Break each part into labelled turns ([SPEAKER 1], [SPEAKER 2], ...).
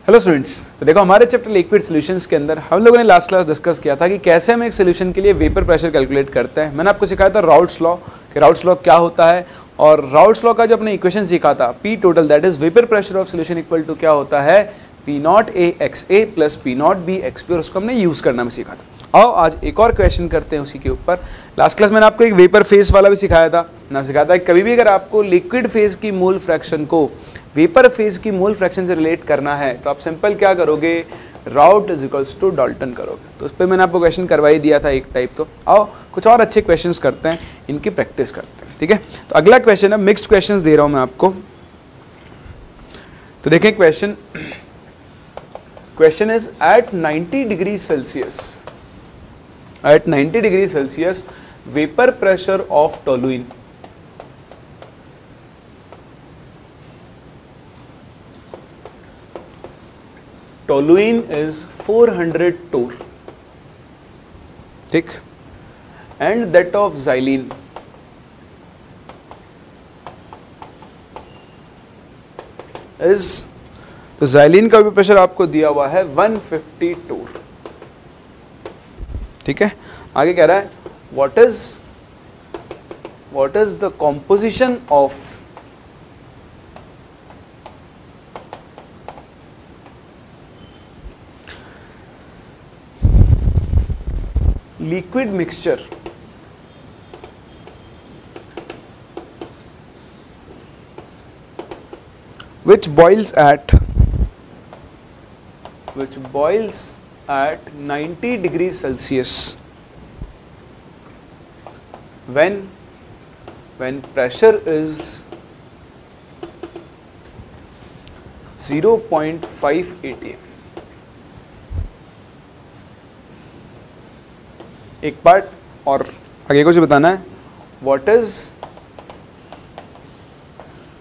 [SPEAKER 1] Hello students, तो देखो हमारे चैप्टर लिक्विड सॉल्यूशंस के अंदर हम लोगों ने लास्ट क्लास डिस्कस किया था कि कैसे हम एक सॉल्यूशन के लिए वेपर प्रेशर कैलकुलेट करते हैं। मैंने आपको सिखाया था राउट्स लॉ कि राउट्स लॉ क्या होता है, और राउट्स लॉ का जो अपने इक्वेशन सीखा था P total that is vapour pressure of solution equal to क्या होता है P naught A X A plus P naught B X B, और उसको हमने यूज़ करना में सीखा था। आओ आज एक और क्वेश्चन करते हैं उसी के ऊपर। लास्ट क्लास मैंने आपको एक वेपर फेज वाला भी सिखाया था। मैंने सिखाया था कभी भी अगर आपको लिक्विड फेज की मोल फ्रैक्शन को वेपर फेज की मोल फ्रैक्शन से रिलेट करना है तो आप सिंपल क्या करोगे, राउट इज इक्वल्स टू डाल्टन करोगे। तो उस पर मैंने आपको क्वेश्चन करवा ही दिया था एक टाइप। तो आओ कुछ और अच्छे क्वेश्चंस करते हैं, इनकी प्रैक्टिस करते हैं, ठीक है। तो अगला क्वेश्चन है, मिक्स्ड क्वेश्चंस दे रहा हूं मैं आपको। तो देखें question is at 90 degree Celsius, at 90 degree Celsius vapour pressure of toluene is 400 torr, ठीक, and that of xylene is, तो xylene का भी प्रेशर आपको दिया हुआ है 150 torr, ठीक है। आगे कह रहा है what is the composition of liquid mixture which boils at 90 degrees Celsius when pressure is 0.5 atm। एक पार्ट और आगे कुछ बताना है, what is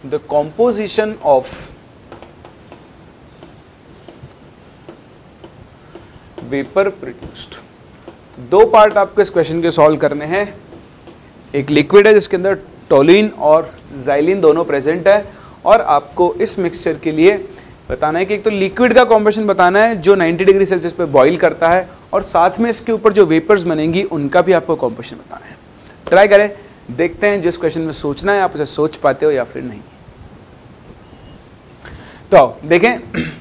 [SPEAKER 1] the composition of vapour produced. दो पार्ट आपको इस क्वेश्चन के सॉल्व करने हैं। एक लिक्विड है जिसके अंदर टोलुइन और xylene दोनों प्रेजेंट है, और आपको इस मिक्सचर के लिए बताना है कि एक तो लिक्विड का कॉम्पोजिशन बताना है जो 90 डिग्री सेल्सियस पे बॉईल करता है, और साथ में इसके ऊपर जो वेपर्स बनेंगी उनका भी आपको कॉम्पोजिशन बताना है। ट्राई करें, देखते हैं जिस क्वेश्चन में सोचना है आप उसे सोच पाते हो या फिर नहीं। तो देखें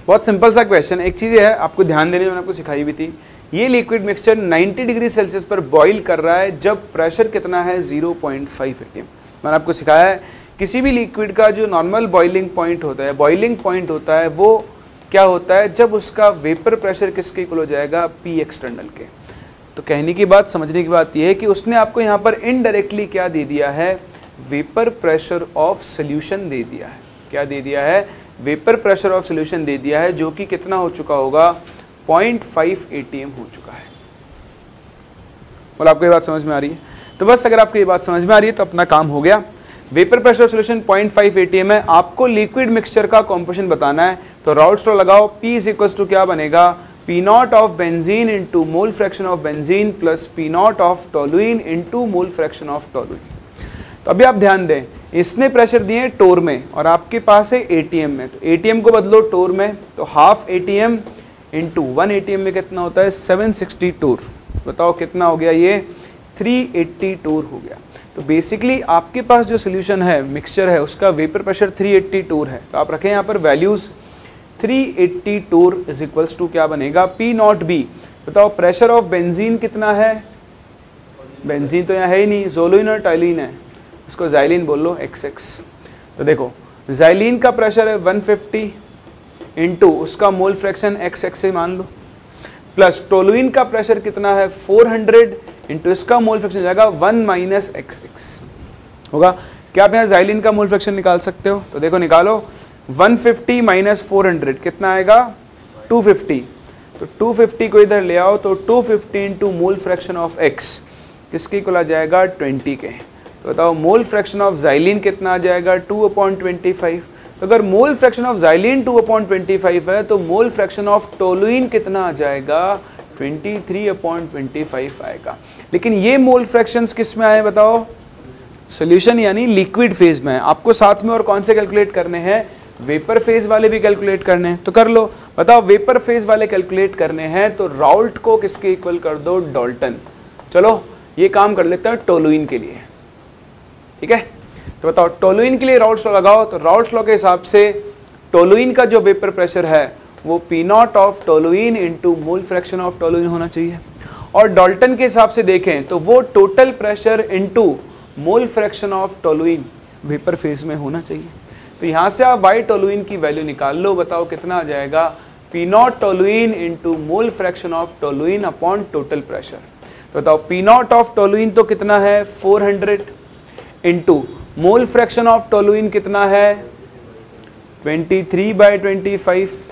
[SPEAKER 1] बहुत सिंपल सा क्वेश्चन। एक चीज़ है आपको ध्यान देने, मैंने आपको सिखाई भी थी, ये लिक्विड मिक्सचर 90 डिग्री सेल्सियस पर बॉईल कर रहा है जब प्रेशर कितना है 0.5 atm। मैंने आपको सिखाया है किसी भी लिक्विड का जो नॉर्मल बॉइलिंग पॉइंट होता है, बॉइलिंग पॉइंट होता है, वो क्या होता है जब उसका वेपर प्रेशर किसके इक्वल हो जाएगा, पी एक्सटर्नल के। तो कहने की बात, समझने की बात यह है कि उसने आपको यहाँ पर इनडायरेक्टली क्या दे दिया है, वेपर प्रेशर ऑफ सोल्यूशन दे दिया है। क्या दे दिया है, वेपर प्रेशर ऑफ सोल्यूशन दे दिया है, जो कि कितना हो चुका होगा, 0.5 atm हो चुका है। और आपको ये बात समझ में आ रही है? तो बस अगर आपको ये बात समझ में आ रही है तो अपना काम हो गया। Vapour pressure of solution 0.5 atm है, आपको लिक्विड मिक्सचर का कॉम्पोजिशन बताना है। तो राउट्स लॉ लगाओ, P इज इक्वल्स टू क्या बनेगा, P not of benzene into mole fraction of benzene plus P not of toluene into mole fraction of toluene. तो अभी आप ध्यान दें, इसने प्रेशर दिए टोर में और आपके पास है ATM में। तो ATM को बदलो टोर में, तो हाफ ATM इंटू 1 ATM में कितना होता है, 760 टोर। बताओ कितना हो गया, ये 380 टोर हो गया। तो बेसिकली आपके पास जो सोल्यूशन है, मिक्सचर है, उसका वेपर प्रेशर 380 टोर है। तो आप रखें यहाँ पर values, 380 torr is equals to क्या बनेगा, P नॉट B। बताओ प्रेशर ऑफ बेंजीन कितना है, बेंजीन तो यहाँ है ही नहीं, ज़ोलुइन और टोलुइन है, इसको xylene बोल लो XX। तो देखो xylene का प्रेशर है 150 इंटू उसका मोल फ्रैक्शन XX से मान लो, प्लस टोलुइन का प्रेशर कितना है 400 इंटू इसका मोल फ्रैक्शन जाएगा 1 माइनस XX होगा। क्या आप यहाँ xylene का मोल फ्रैक्शन निकाल सकते हो? तो देखो निकालो, 150 माइनस 400 कितना आएगा, 250। तो 250 को इधर ले आओ, तो 250 into mole fraction of X किसके इक्वल आ जाएगा, 20 के। तो बताओ मोल फ्रैक्शन ऑफ xylene कितना आ जाएगा, 2/25। तो अगर मोल फ्रैक्शन ऑफ xylene 2/25 है तो मोल फ्रैक्शन ऑफ टोलुइन कितना आ जाएगा, 23/25 आएगा। लेकिन ये मोल फ्रैक्शंस किस में आए बताओ, सोल्यूशन यानी लिक्विड फेज में है। आपको साथ में और कौन से कैलकुलेट करने हैं, वेपर फेज वाले भी कैलकुलेट करने हैं। तो कर लो, बताओ वेपर फेज वाले कैलकुलेट करने हैं तो राउल्ट को किसके इक्वल कर दो, डाल्टन। चलो ये काम कर लेते हैं टोलुइन के लिए, ठीक है। तो बताओ टोलुइन के लिए राउल्ट्स लॉ लगाओ, तो राउल्ट्स लॉ के हिसाब से टोलुइन का जो वेपर प्रेशर है वो P not of toluene into mole fraction of toluene होना चाहिए, और डाल्टन के हिसाब से देखें तो वो total pressure into mole fraction of toluene vapour phase में होना चाहिए। तो यहाँ से आप वाई टोलुइन की वैल्यू निकाल लो, बताओ कितना आ जाएगा, P not toluene into mole fraction of toluene upon total pressure. तो बताओ पी नॉट ऑफ टोलुइन तो कितना है 400 into mole fraction of toluene कितना है 23/25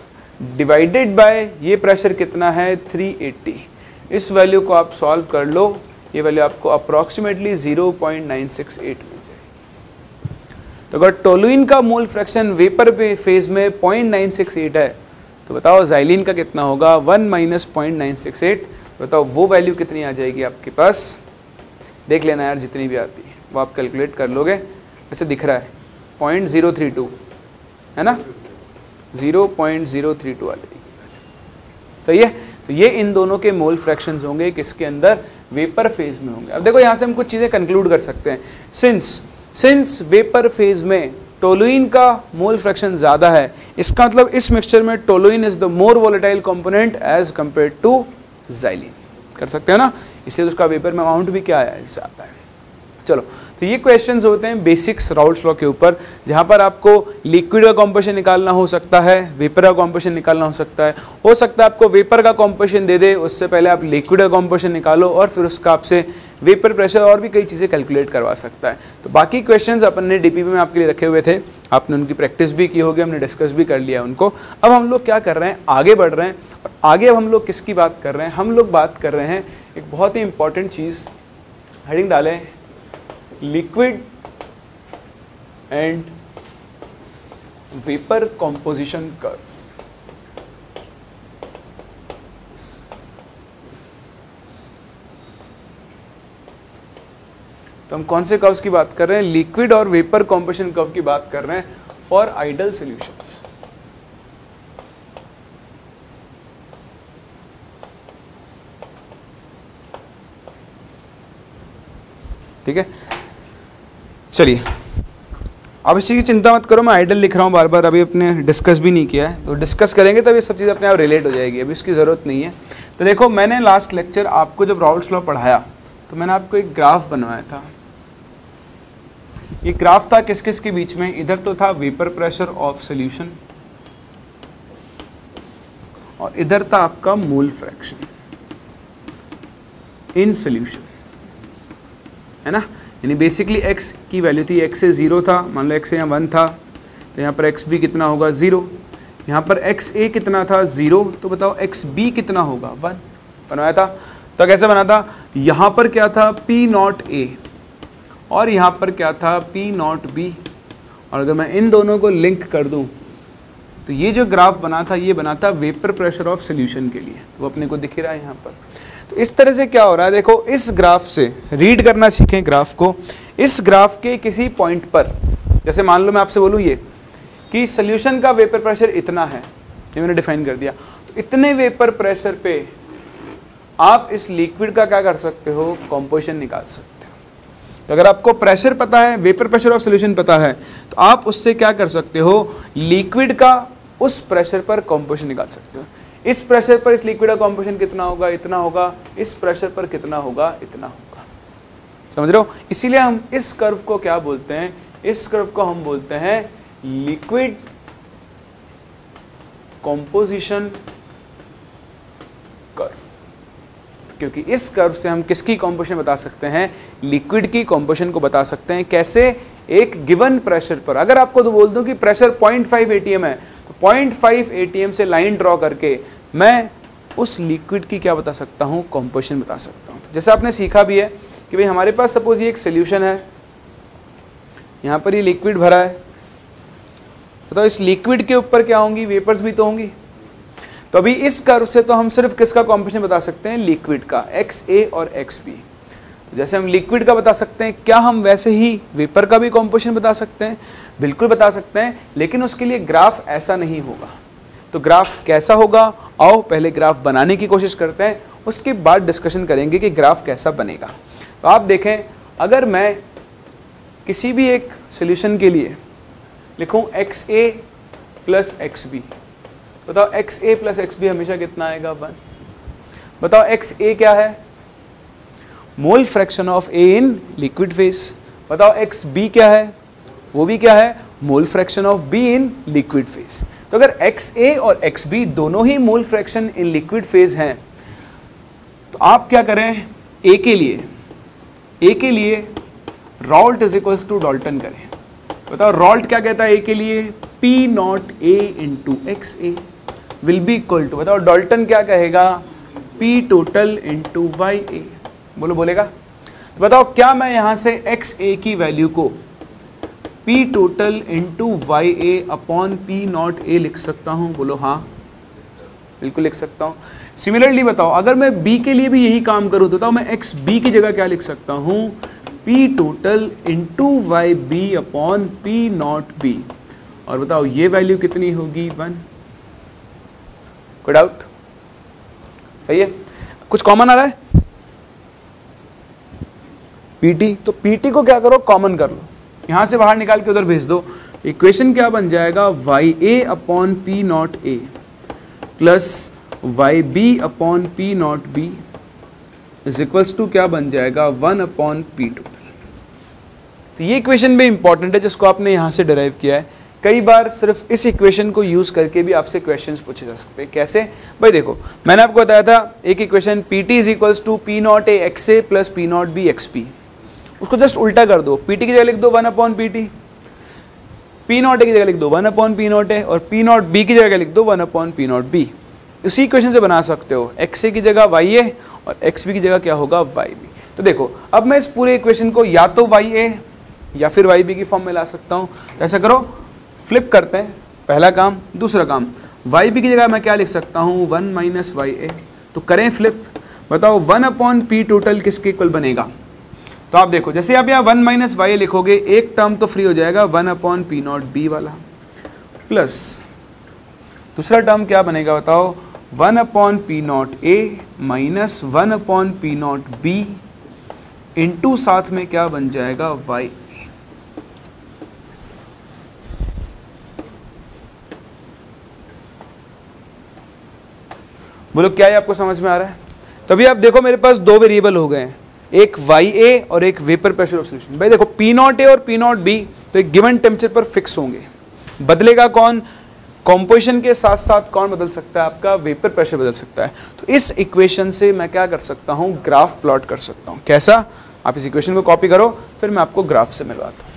[SPEAKER 1] डिवाइडेड बाय ये प्रेशर कितना है 380। इस वैल्यू को आप सॉल्व कर लो, ये वैल्यू आपको अप्रॉक्सीमेटली 0.968 मिल जाएगी। तो अगर टोलुइन का मोल फ्रैक्शन वेपर पे फेज में 0.968 है तो बताओ ज़ाइलिन का कितना होगा 1 - 0.968। बताओ वो वैल्यू कितनी आ जाएगी आपके पास, देख लेना यार, जितनी भी आती है वो आप कैलकुलेट कर लोगे। वैसे दिख रहा है 0.032 है ना, 0.032 आ जाएगी, सही है। तो ये इन दोनों के मोल फ्रैक्शंस होंगे किसके अंदर, वेपर फेज में होंगे। अब देखो यहाँ से हम कुछ चीज़ें कंक्लूड कर सकते हैं। सिंस वेपर फेज में टोलुइन का मोल फ्रैक्शन ज़्यादा है, इसका मतलब इस मिक्सचर में toluene is the more volatile component as compare to xylene, कर सकते हो ना, इसलिए उसका वेपर में अमाउंट भी क्या है, ज़्यादा है। चलो, तो ये क्वेश्चंस होते हैं बेसिक्स राउल्ट्स लॉ के ऊपर, जहाँ पर आपको लिक्विड का कॉम्पोजिशन निकालना हो सकता है, वेपर का कॉम्पोजिशन निकालना हो सकता है आपको वेपर का कॉम्पोजिशन दे दे, उससे पहले आप लिक्विड का कॉम्पोजिशन निकालो और फिर उसका आपसे वेपर प्रेशर और भी कई चीज़ें कैलकुलेट करवा सकता है। तो बाकी क्वेश्चंस अपन ने डीपीपी में आपके लिए रखे हुए थे, आपने उनकी प्रैक्टिस भी की होगी, हमने डिस्कस भी कर लिया उनको। अब हम लोग क्या कर रहे हैं, आगे बढ़ रहे हैं, और आगे अब हम लोग किसकी बात कर रहे हैं, हम लोग बात कर रहे हैं एक बहुत ही इंपॉर्टेंट चीज़, हेडिंग डालें liquid and vapour composition curve. तो हम कौन से कर्व्स की बात कर रहे हैं, लिक्विड और वेपर कॉम्पोजिशन कर्व की बात कर रहे हैं फॉर आइडल सॉल्यूशंस। ठीक है, चलिए अब इस चीज़ की चिंता मत करो, मैं आइडल लिख रहा हूँ बार बार, अभी अपने डिस्कस भी नहीं किया है, तो डिस्कस करेंगे तब ये सब चीज़ अपने आप रिलेट हो जाएगी, अभी इसकी ज़रूरत नहीं है। तो देखो, मैंने लास्ट लेक्चर आपको जब राउल्ट्स लॉ पढ़ाया तो मैंने आपको एक ग्राफ बनवाया था। ये ग्राफ था किस किस के बीच में, इधर तो था वेपर प्रेशर ऑफ सोल्यूशन और इधर था आपका मोल फ्रैक्शन इन सोल्यूशन, है ना। यानी बेसिकली x की वैल्यू थी, x से 0 था, मान लो x यहाँ 1 था, तो यहाँ पर x भी कितना होगा 0, यहाँ पर xa कितना था 0, तो बताओ xb कितना होगा 1, बनाया था। तो कैसे बना था, यहाँ पर क्या था P0a और यहाँ पर क्या था P0b, और अगर मैं इन दोनों को लिंक कर दूँ तो ये जो ग्राफ बना था ये बना था वेपर प्रेशर ऑफ सोल्यूशन के लिए, तो अपने को दिख रहा है यहाँ पर। तो इस तरह से क्या हो रहा है, देखो इस ग्राफ से रीड करना सीखें ग्राफ को। इस ग्राफ के किसी पॉइंट पर, जैसे मान लो मैं आपसे बोलूँ ये कि सोल्यूशन का वेपर प्रेशर इतना है, ये मैंने डिफाइन कर दिया, तो इतने वेपर प्रेशर पे आप इस लिक्विड का क्या कर सकते हो, कॉम्पोजिशन निकाल सकते हो। तो अगर आपको प्रेशर पता है, वेपर प्रेशर ऑफ सोल्यूशन पता है, तो आप उससे क्या कर सकते हो, लिक्विड का उस प्रेशर पर कॉम्पोजिशन निकाल सकते हो। इस प्रेशर पर इस लिक्विड का कॉम्पोजिशन कितना होगा, इतना होगा, इस प्रेशर पर कितना होगा, इतना होगा। समझ रहे हो, इसीलिए हम इस कर्व को क्या बोलते हैं, इस कर्व को हम बोलते हैं लिक्विड कॉम्पोजिशन कर्व, क्योंकि इस कर्व से हम किसकी कॉम्पोजिशन बता सकते हैं, लिक्विड की कॉम्पोजिशन को बता सकते हैं। कैसे, एक गिवन प्रेशर पर। अगर आपको तो बोल दूं कि प्रेशर 0.5 atm है, तो 0.5 atm से लाइन ड्रॉ करके मैं उस लिक्विड की क्या बता सकता हूँ, कॉम्पोजिशन बता सकता हूँ। जैसे आपने सीखा भी है कि भाई हमारे पास सपोज ये एक सोल्यूशन है, यहाँ पर ये लिक्विड भरा है, बताओ इस लिक्विड के ऊपर क्या होंगी, वेपर्स भी तो होंगी। तो अभी इस कर्व से तो हम सिर्फ किसका कॉम्पोजिशन बता सकते हैं, लिक्विड का, XA और XB। जैसे हम लिक्विड का बता सकते हैं, क्या हम वैसे ही वेपर का भी कॉम्पोजिशन बता सकते हैं, बिल्कुल बता सकते हैं, लेकिन उसके लिए ग्राफ ऐसा नहीं होगा। तो ग्राफ कैसा होगा, आओ पहले ग्राफ बनाने की कोशिश करते हैं, उसके बाद डिस्कशन करेंगे कि ग्राफ कैसा बनेगा। तो आप देखें, अगर मैं किसी भी एक सॉल्यूशन के लिए लिखूं XA प्लस XB, बताओ XA प्लस XB हमेशा कितना आएगा 1। बताओ XA क्या है, mole fraction of A in liquid phase. बताओ XB क्या है, वो भी क्या है, mole fraction of B in liquid phase. तो अगर XA और XB दोनों ही mole fraction in liquid phase हैं, तो आप क्या करें, A के लिए Raoult is equals to Dalton करें। बताओ रॉल्ट क्या कहता है A के लिए, P naught A into XA will be equal to, बताओ डाल्टन क्या कहेगा, P टोटल इंटू YA। बोलेगा। तो बताओ क्या मैं यहां से XA की वैल्यू को P total into YA upon P naught A लिख सकता हूं? बोलो हाँ, बिल्कुल लिख सकता हूं। सिमिलरली बताओ अगर मैं B के लिए भी यही काम करूं तो बताओ मैं XB की जगह क्या लिख सकता हूं, P total into YB upon P naught B। और बताओ ये वैल्यू कितनी होगी, 1। कोई डाउट? सही है, कुछ कॉमन आ रहा है? PT, तो PT को क्या करो, कॉमन कर लो, यहां से बाहर निकाल के उधर भेज दो। इक्वेशन क्या बन जाएगा, YA upon P naught A plus YB upon P naught B is equals to क्या बन जाएगा, 1 अपॉन P टोटल। तो ये इक्वेशन में इंपॉर्टेंट है जिसको आपने यहां से डिराइव किया है। कई बार सिर्फ इस इक्वेशन को यूज करके भी आपसे क्वेश्चंस पूछे जा सकते हैं। कैसे भाई, देखो मैंने आपको बताया था एक equation PT is equals to P naught A XA plus P naught B XP। उसको जस्ट उल्टा कर दो, PT की जगह लिख दो 1 upon PT, P naught A की जगह लिख दो 1 अपॉन P नॉट A, और P नॉट B की जगह लिख दो 1 अपॉन P नॉट B। इसी इक्वेशन से बना सकते हो, XA की जगह YA और XB की जगह क्या होगा, YB। तो देखो अब मैं इस पूरे इक्वेशन को या तो YA या फिर YB की फॉर्म में ला सकता हूँ। तो ऐसा करो, फ्लिप करते हैं, पहला काम। दूसरा काम, YB की जगह मैं क्या लिख सकता हूँ, 1 माइनस YA। तो करें फ्लिप, बताओ 1 अपॉन P टोटल किसके इक्वल बनेगा। तो आप देखो जैसे आप यहाँ 1 माइनस YA लिखोगे, एक टर्म तो फ्री हो जाएगा 1 अपॉन P नॉट B वाला, प्लस दूसरा टर्म क्या बनेगा बताओ, 1 upon P naught A minus 1 upon P naught B into साथ में क्या बन जाएगा, YA। बोलो क्या ये आपको समझ में आ रहा है? तभी आप देखो मेरे पास दो वेरिएबल हो गए हैं, एक YA और एक वेपर प्रेशर ऑफ सॉल्यूशन। भाई देखो P नॉट A और P नॉट B तो एक गिवन टेम्परेचर पर फिक्स होंगे, बदलेगा कौन, कॉम्पोजिशन के साथ साथ कौन बदल सकता है, आपका वेपर प्रेशर बदल सकता है। तो इस इक्वेशन से मैं क्या कर सकता हूं, ग्राफ प्लॉट कर सकता हूं। कैसा, आप इस इक्वेशन को कॉपी करो, फिर मैं आपको ग्राफ से मिलवाता हूं।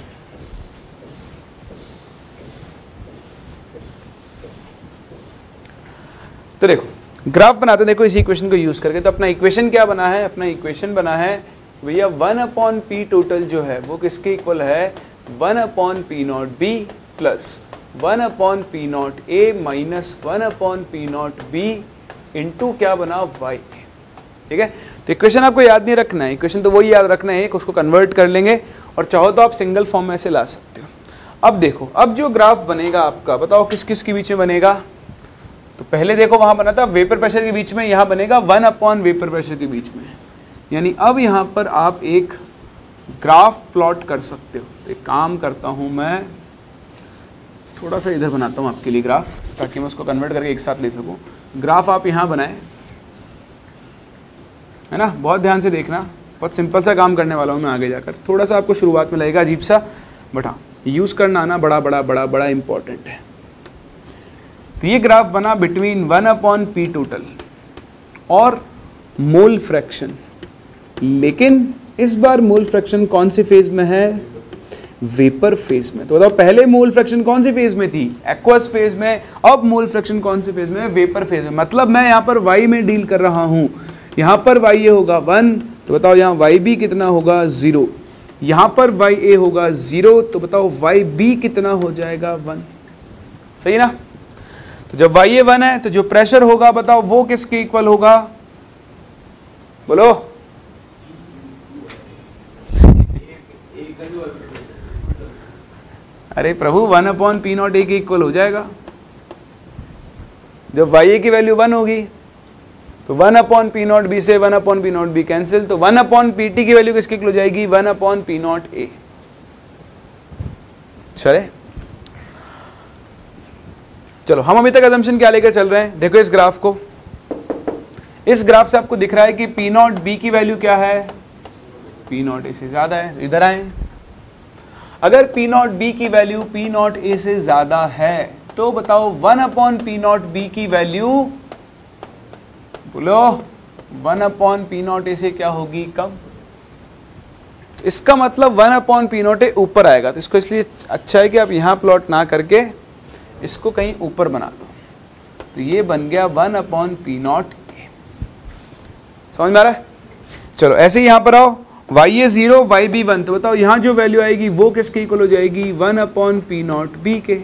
[SPEAKER 1] तो देखो ग्राफ बनाते हैं, देखो इसी इक्वेशन को यूज करके। तो अपना इक्वेशन क्या बना है, अपना इक्वेशन बना है भैया 1 अपॉन P टोटल जो है वो किसके इक्वल है, 1 upon P naught B plus 1 upon P naught A minus 1 upon P naught B into क्या बना, YA। ठीक है, तो इक्वेशन आपको याद नहीं रखना है, इक्वेशन तो वही याद रखना है, उसको कन्वर्ट कर लेंगे और चाहो तो आप सिंगल फॉर्म में ऐसे ला सकते हो। अब देखो, अब जो ग्राफ बनेगा आपका, बताओ किस किस के बीच में बनेगा। तो पहले देखो वहां बना था वेपर प्रेशर के बीच में, यहां बनेगा 1 अपॉन वेपर प्रेशर के बीच में। यानी अब यहां पर आप एक ग्राफ प्लॉट कर सकते हो। तो एक काम करता हूं मैं, थोड़ा सा इधर बनाता हूं आपके लिए ग्राफ, ताकि मैं उसको कन्वर्ट करके एक साथ ले सकूं। ग्राफ आप यहां बनाएं, है ना, बहुत ध्यान से देखना, बहुत सिंपल सा काम करने वाला हूं मैं आगे जाकर। थोड़ा सा आपको शुरुआत में लगेगा अजीब सा, बट हाँ यूज करना आना बड़ा बड़ा बड़ा बड़ा इंपॉर्टेंट है। तो ये ग्राफ बना बिटवीन 1 अपॉन P टोटल और मोल फ्रैक्शन, लेकिन इस बार मोल फ्रैक्शन कौन से फेज में है, वेपर फेज में। तो बताओ पहले मोल फ्रैक्शन कौन सी फेज में थी, एक्वस फेज में, अब मोल फ्रैक्शन कौन से फेज में है, वेपर फेज में। मतलब मैं यहाँ पर Y में डील कर रहा हूँ, यहाँ पर YA होगा 1, तो बताओ यहाँ YB कितना होगा, 0। यहाँ पर YA होगा 0, तो बताओ YB कितना हो जाएगा, 1। सही ना। तो जब YA 1 है तो जो प्रेशर होगा बताओ वो किसके इक्वल होगा, बोलो। अरे प्रभु 1 अपॉन P नॉट A के इक्वल हो जाएगा। जब YA की वैल्यू 1 होगी तो 1 अपॉन पी नॉट बी से 1 upon P naught B cancel, तो 1 अपॉन पी टी की वैल्यू किसकी इक्वल हो जाएगी 1 अपॉन पी नॉट ए। चले चलो, हम अभी तक अजम्पशन क्या लेकर चल रहे हैं, देखो इस ग्राफ को, इस ग्राफ से आपको दिख रहा है कि पी नॉट बी की वैल्यू क्या है, पी नॉट ए से ज्यादा है। इधर आए, अगर पी नॉट बी की वैल्यू पी नॉट ए से ज्यादा है तो बताओ 1 अपॉन पी नॉट बी की वैल्यू, बोलो 1 अपॉन पी नॉट ए से क्या होगी, कम। इसका मतलब 1 अपॉन पी नॉट ए ऊपर आएगा, तो इसको इसलिए अच्छा है कि आप यहां प्लॉट ना करके इसको कहीं ऊपर बना दो, तो ये बन गया 1 अपॉन पी नॉट ए। समझ में आ रहा है? चलो ऐसे ही यहां पर आओ, वाई ए 0 वाई बी 1, तो बताओ यहां जो वैल्यू आएगी वो किसके इक्वल हो जाएगी 1 अपॉन पी नॉट बी के।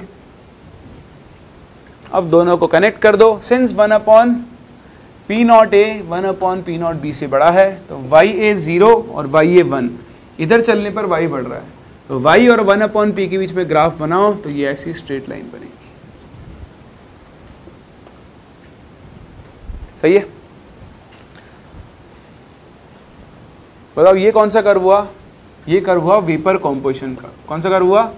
[SPEAKER 1] अब दोनों को कनेक्ट कर दो, सिंस 1 अपॉन पी नॉट ए 1 अपॉन पी नॉट बी से बड़ा है, तो वाई ए 0 और वाई ए 1, इधर चलने पर वाई बढ़ रहा है, तो वाई और 1 अपॉन पी के बीच में ग्राफ बनाओ तो ये ऐसी स्ट्रेट लाइन बनेगी। सही है? बताओ ये कौन सा कर्व हुआ, ये कर्व हुआ वेपर कॉम्पोजिशन का। कौन सा कर्व हुआ,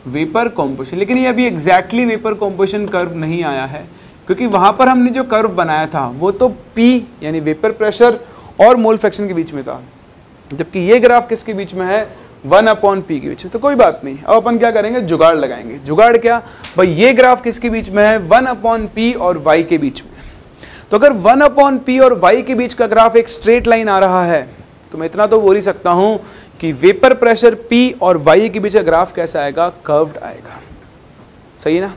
[SPEAKER 1] वेपर कॉम्पोजिशन। लेकिन ये अभी एग्जैक्टली वेपर कॉम्पोजिशन कर्व नहीं आया है, क्योंकि वहां पर हमने जो कर्व बनाया था वो तो P यानी वेपर प्रेशर और मोल फ्रैक्शन के बीच में था, जबकि ये ग्राफ किसके बीच में है 1 अपॉन पी के बीच में। तो कोई बात नहीं, अब अपन क्या करेंगे, जुगाड़ लगाएंगे। जुगाड़ क्या भाई, ये ग्राफ किसके बीच में है 1 अपॉन पी और वाई के बीच में। तो अगर 1 अपॉन पी और वाई के बीच का ग्राफ एक स्ट्रेट लाइन आ रहा है तो मैं इतना तो बोल ही सकता हूं कि वेपर प्रेशर P और वाई के बीच का ग्राफ कैसा आएगा, कर्व्ड आएगा। सही है ना?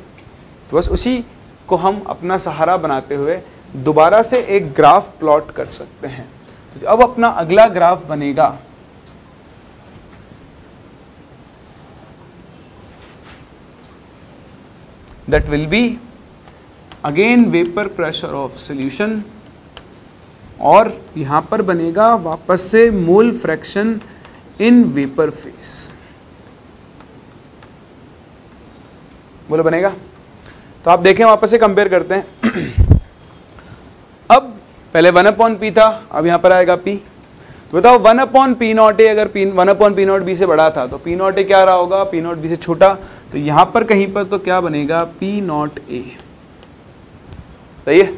[SPEAKER 1] तो बस उसी को हम अपना सहारा बनाते हुए दोबारा से एक ग्राफ प्लॉट कर सकते हैं। तो अब अपना अगला ग्राफ बनेगा that will be again vapor pressure of solution, और यहां पर बनेगा वापस से मोल फ्रैक्शन इन वेपर फेस। बोलो बनेगा? तो आप देखें वापस से कंपेयर करते हैं। अब पहले 1 अपॉन पी था, अब यहां पर आएगा P। तो बताओ 1 अपॉन पी नॉट ए, अगर 1 अपॉन पी नॉट बी से बड़ा था तो पी नॉट ए क्या रहा होगा, पी नॉट बी से छोटा, तो यहां पर कहीं पर तो क्या बनेगा पी नॉट ए। सही है?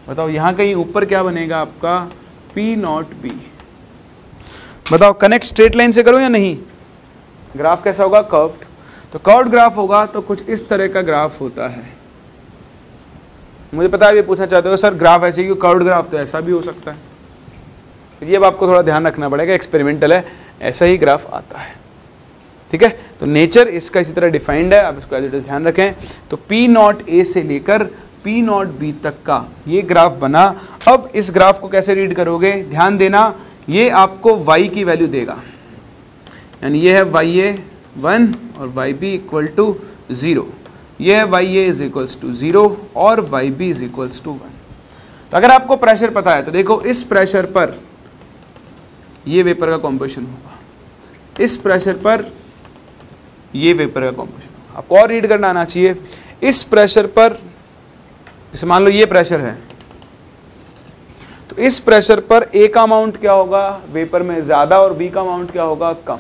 [SPEAKER 1] बताओ यहां कहीं ऊपर क्या बनेगा आपका पी नॉट बी। बताओ कनेक्ट स्ट्रेट लाइन से करो या नहीं? ग्राफ कैसा होगा, कर्व्ड। तो कर्व्ड ग्राफ होगा तो कुछ इस तरह का ग्राफ होता है। मुझे पता है ये पूछना चाहते हो सर ग्राफ ऐसे क्यों, कर्व्ड ग्राफ तो ऐसा भी हो सकता है। तो ये अब आपको थोड़ा ध्यान रखना पड़ेगा, एक्सपेरिमेंटल है, ऐसा ही ग्राफ आता है। ठीक है? तो नेचर इसका इसी तरह डिफाइंड है, आप इसको एज इट इज ध्यान रखें। तो पी नॉट ए से लेकर पी नॉट बी तक का ये ग्राफ बना। अब इस ग्राफ को कैसे रीड करोगे, ध्यान देना, ये आपको y की वैल्यू देगा, यानी ये है YA1 और YB इक्वल टू 0, ये है YA इज इक्वल्स टू 0 और YB इज इक्वल्स टू 1। तो अगर आपको प्रेशर पता है तो देखो इस प्रेशर पर ये वेपर का कॉम्पोजिशन होगा, इस प्रेशर पर ये वेपर का कॉम्पोजिशन होगा। आपको और रीड करना आना चाहिए। इस प्रेशर पर, जैसे मान लो ये प्रेशर है, तो इस प्रेशर पर A का अमाउंट क्या होगा, वेपर में ज्यादा, और B का अमाउंट क्या होगा, कम।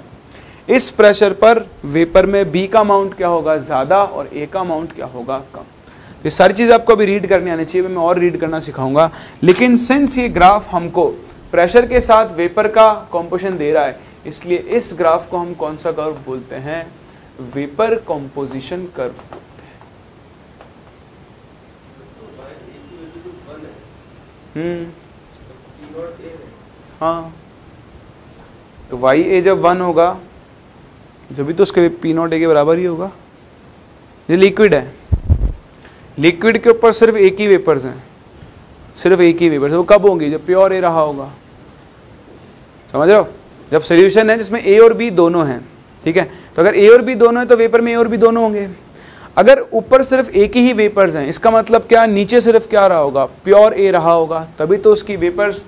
[SPEAKER 1] इस प्रेशर पर वेपर में B का अमाउंट क्या होगा, ज्यादा, और A का अमाउंट क्या होगा, कम। ये सारी चीज आपको अभी रीड करनी आनी चाहिए, मैं और रीड करना सिखाऊंगा। लेकिन सिंस ये ग्राफ हमको प्रेशर के साथ वेपर का कॉम्पोजिशन दे रहा है, इसलिए इस ग्राफ को हम कौन सा कर्व बोलते हैं, वेपर कॉम्पोजिशन कर्व बोलते हैं। हाँ, तो वाई ए जब 1 होगा जब भी तो उसके पी नॉट ए के बराबर ही होगा। ये लिक्विड है, लिक्विड के ऊपर सिर्फ एक ही वेपर्स हैं, सिर्फ एक ही वेपर्स। वो कब होंगी, जब प्योर ए रहा होगा। समझ रहे हो? जब सोल्यूशन है जिसमें ए और बी दोनों हैं, ठीक है, तो अगर ए और बी दोनों है तो वेपर में ए और बी दोनों होंगे। अगर ऊपर सिर्फ एक ही वेपर्स हैं, इसका मतलब क्या, नीचे सिर्फ क्या रहा होगा, प्योर ए रहा होगा, तभी तो उसकी वेपर्स।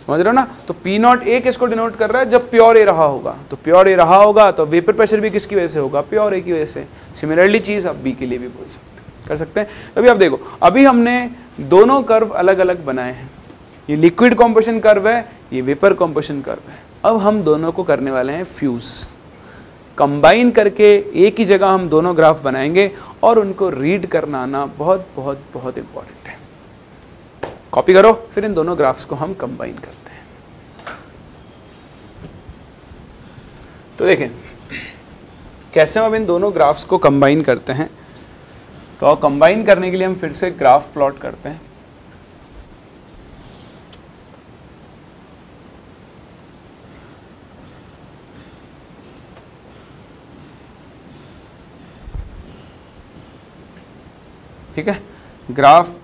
[SPEAKER 1] समझ रहे हो ना? तो पी नॉट ए किसको डिनोट कर रहा है, जब प्योर ए रहा होगा। तो प्योर ए रहा होगा तो वेपर प्रेशर भी किसकी वजह से होगा, प्योर ए की वजह से। सिमिलरली चीज आप बी के लिए भी बोल सकते हैं। कर सकते हैं। अभी आप देखो, अभी हमने दोनों कर्व अलग अलग बनाए हैं, ये लिक्विड कॉम्पोजिशन कर्व है, ये वेपर कॉम्पोजिशन कर्व है। अब हम दोनों को करने वाले हैं फ्यूज, कंबाइन करके एक ही जगह हम दोनों ग्राफ बनाएंगे और उनको रीड करना आना बहुत बहुत बहुत इंपॉर्टेंट है। कॉपी करो, फिर इन दोनों ग्राफ्स को हम कंबाइन करते हैं। तो देखें कैसे हम अब इन दोनों ग्राफ्स को कंबाइन करते हैं। तो कंबाइन करने के लिए हम फिर से ग्राफ प्लॉट करते हैं। ठीक है, ग्राफ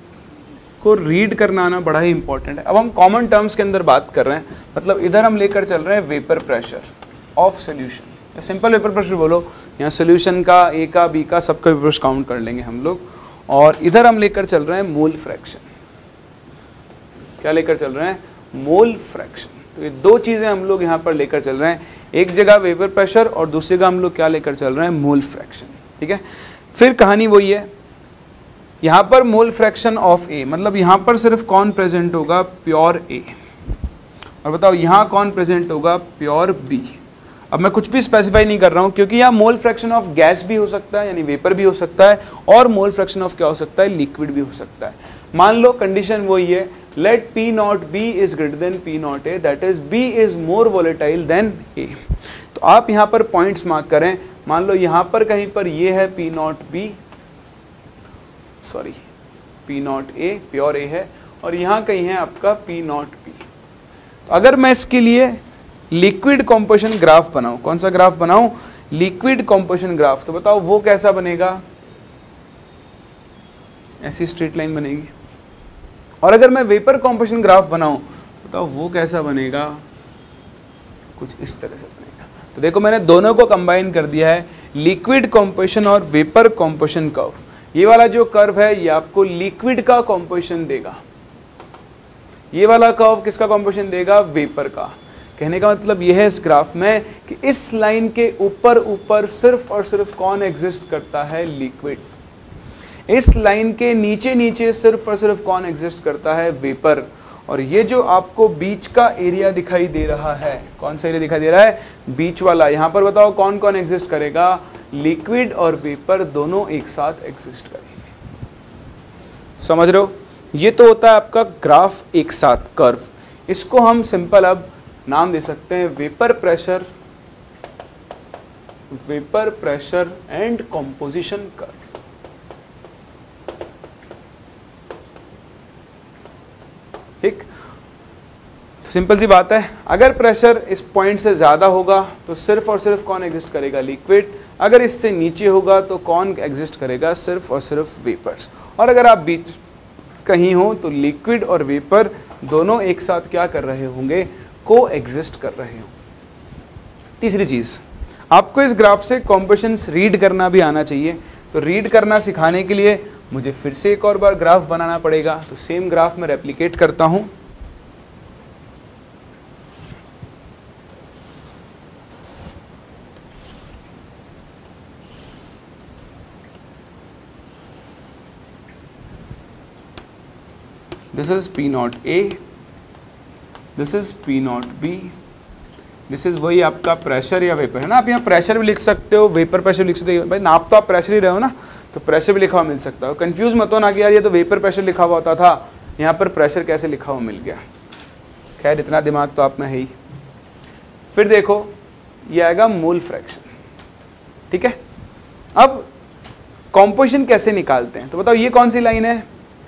[SPEAKER 1] को रीड करना आना बड़ा ही इंपॉर्टेंट है। अब हम कॉमन टर्म्स के अंदर बात कर रहे हैं, मतलब इधर हम लेकर चल रहे हैं vapour pressure of solution, simple vapour pressure बोलो, यहाँ सॉल्यूशन का ए का बी का सबका वेपर प्रेशर काउंट कर लेंगे हम लोग। और इधर हम लेकर चल रहे हैं मोल फ्रैक्शन, क्या लेकर चल रहे हैं, मोल फ्रैक्शन। तो ये दो चीजें हम लोग यहाँ पर लेकर चल रहे हैं, एक जगह वेपर प्रेशर और दूसरी जगह हम लोग क्या लेकर चल रहे हैं, मोल फ्रैक्शन। ठीक है, फिर कहानी वही है, यहाँ पर मोल फ्रैक्शन ऑफ ए, मतलब यहाँ पर सिर्फ कौन प्रेजेंट होगा, प्योर ए, और बताओ यहाँ कौन प्रेजेंट होगा, प्योर बी। अब मैं कुछ भी स्पेसिफाई नहीं कर रहा हूँ, क्योंकि यहाँ मोल फ्रैक्शन ऑफ गैस भी हो सकता है, यानी वेपर भी हो सकता है, और मोल फ्रैक्शन ऑफ क्या हो सकता है, लिक्विड भी हो सकता है। मान लो कंडीशन वही है, let P naught B is greater than P naught A, that is B is more volatile than A. तो आप यहाँ पर पॉइंट्स मार्क करें, मान लो यहाँ पर कहीं पर ये है P naught B, sorry P naught A, pure A है, और यहाँ कहीं है आपका पी नॉट बी। तो अगर मैं इसके लिए लिक्विड कॉम्पोजिशन ग्राफ बनाऊं, कौन सा ग्राफ बनाऊं, लिक्विड कॉम्पोजिशन ग्राफ, तो बताओ वो कैसा बनेगा, ऐसी स्ट्रेट लाइन बनेगी। और अगर मैं वेपर कॉम्पोजिशन ग्राफ बनाऊं, तो बताओ वो कैसा बनेगा, कुछ इस तरह से बनेगा। तो देखो मैंने दोनों को कंबाइन कर दिया है, लिक्विड कॉम्पोजिशन और वेपर कॉम्पोजिशन कर्व। ये वाला जो कर्व है ये आपको लिक्विड का कॉम्पोजिशन देगा, ये वाला कर्व किसका कॉम्पोजिशन देगा, वेपर का। कहने का मतलब यह है इस ग्राफ में कि इस लाइन के ऊपर ऊपर सिर्फ और सिर्फ कौन एग्जिस्ट करता है, लिक्विड। इस लाइन के नीचे नीचे सिर्फ और सिर्फ कौन एग्जिस्ट करता है, वेपर। और ये जो आपको बीच का एरिया दिखाई दे रहा है, कौन सा एरिया दिखाई दे रहा है, बीच वाला, यहाँ पर बताओ कौन कौन एग्जिस्ट करेगा, लिक्विड और वेपर दोनों एक साथ एग्जिस्ट करेंगे। समझ रहे हो, ये तो होता है आपका ग्राफ एक साथ, कर्व। इसको हम सिंपल अब नाम दे सकते हैं vapour pressure and composition curve. ठीक, तो सिंपल सी बात है, अगर प्रेशर इस पॉइंट से ज्यादा होगा तो सिर्फ और सिर्फ कौन एग्जिस्ट करेगा, लिक्विड। अगर इससे नीचे होगा तो कौन एग्जिस्ट करेगा, सिर्फ और सिर्फ वेपर्स। और अगर आप बीच कहीं हो तो लिक्विड और वेपर दोनों एक साथ क्या कर रहे होंगे, को एग्जिस्ट कर रहे हो। तीसरी चीज, आपको इस ग्राफ से कॉम्पोजिशंस रीड करना भी आना चाहिए। तो रीड करना सिखाने के लिए मुझे फिर से एक और बार ग्राफ बनाना पड़ेगा। तो सेम ग्राफ में रेप्लिकेट करता हूं, this is P naught A, this is P naught B, this is वही आपका प्रेशर या वेपर है ना। आप यहाँ प्रेशर भी लिख सकते हो, वेपर प्रेशर लिख सकते हो, भाई नाप तो आप प्रेशर ही रहे हो ना, तो प्रेशर भी लिखा हुआ मिल सकता है। कंफ्यूज मत हो ना कि यार ये तो वेपर प्रेशर लिखा हुआ होता था, यहाँ पर प्रेशर कैसे लिखा हुआ मिल गया। खैर इतना दिमाग तो आप में है ही। फिर देखो ये आएगा मोल फ्रैक्शन, ठीक है। अब कॉम्पोजिशन कैसे निकालते हैं, तो बताओ ये कौन सी लाइन है,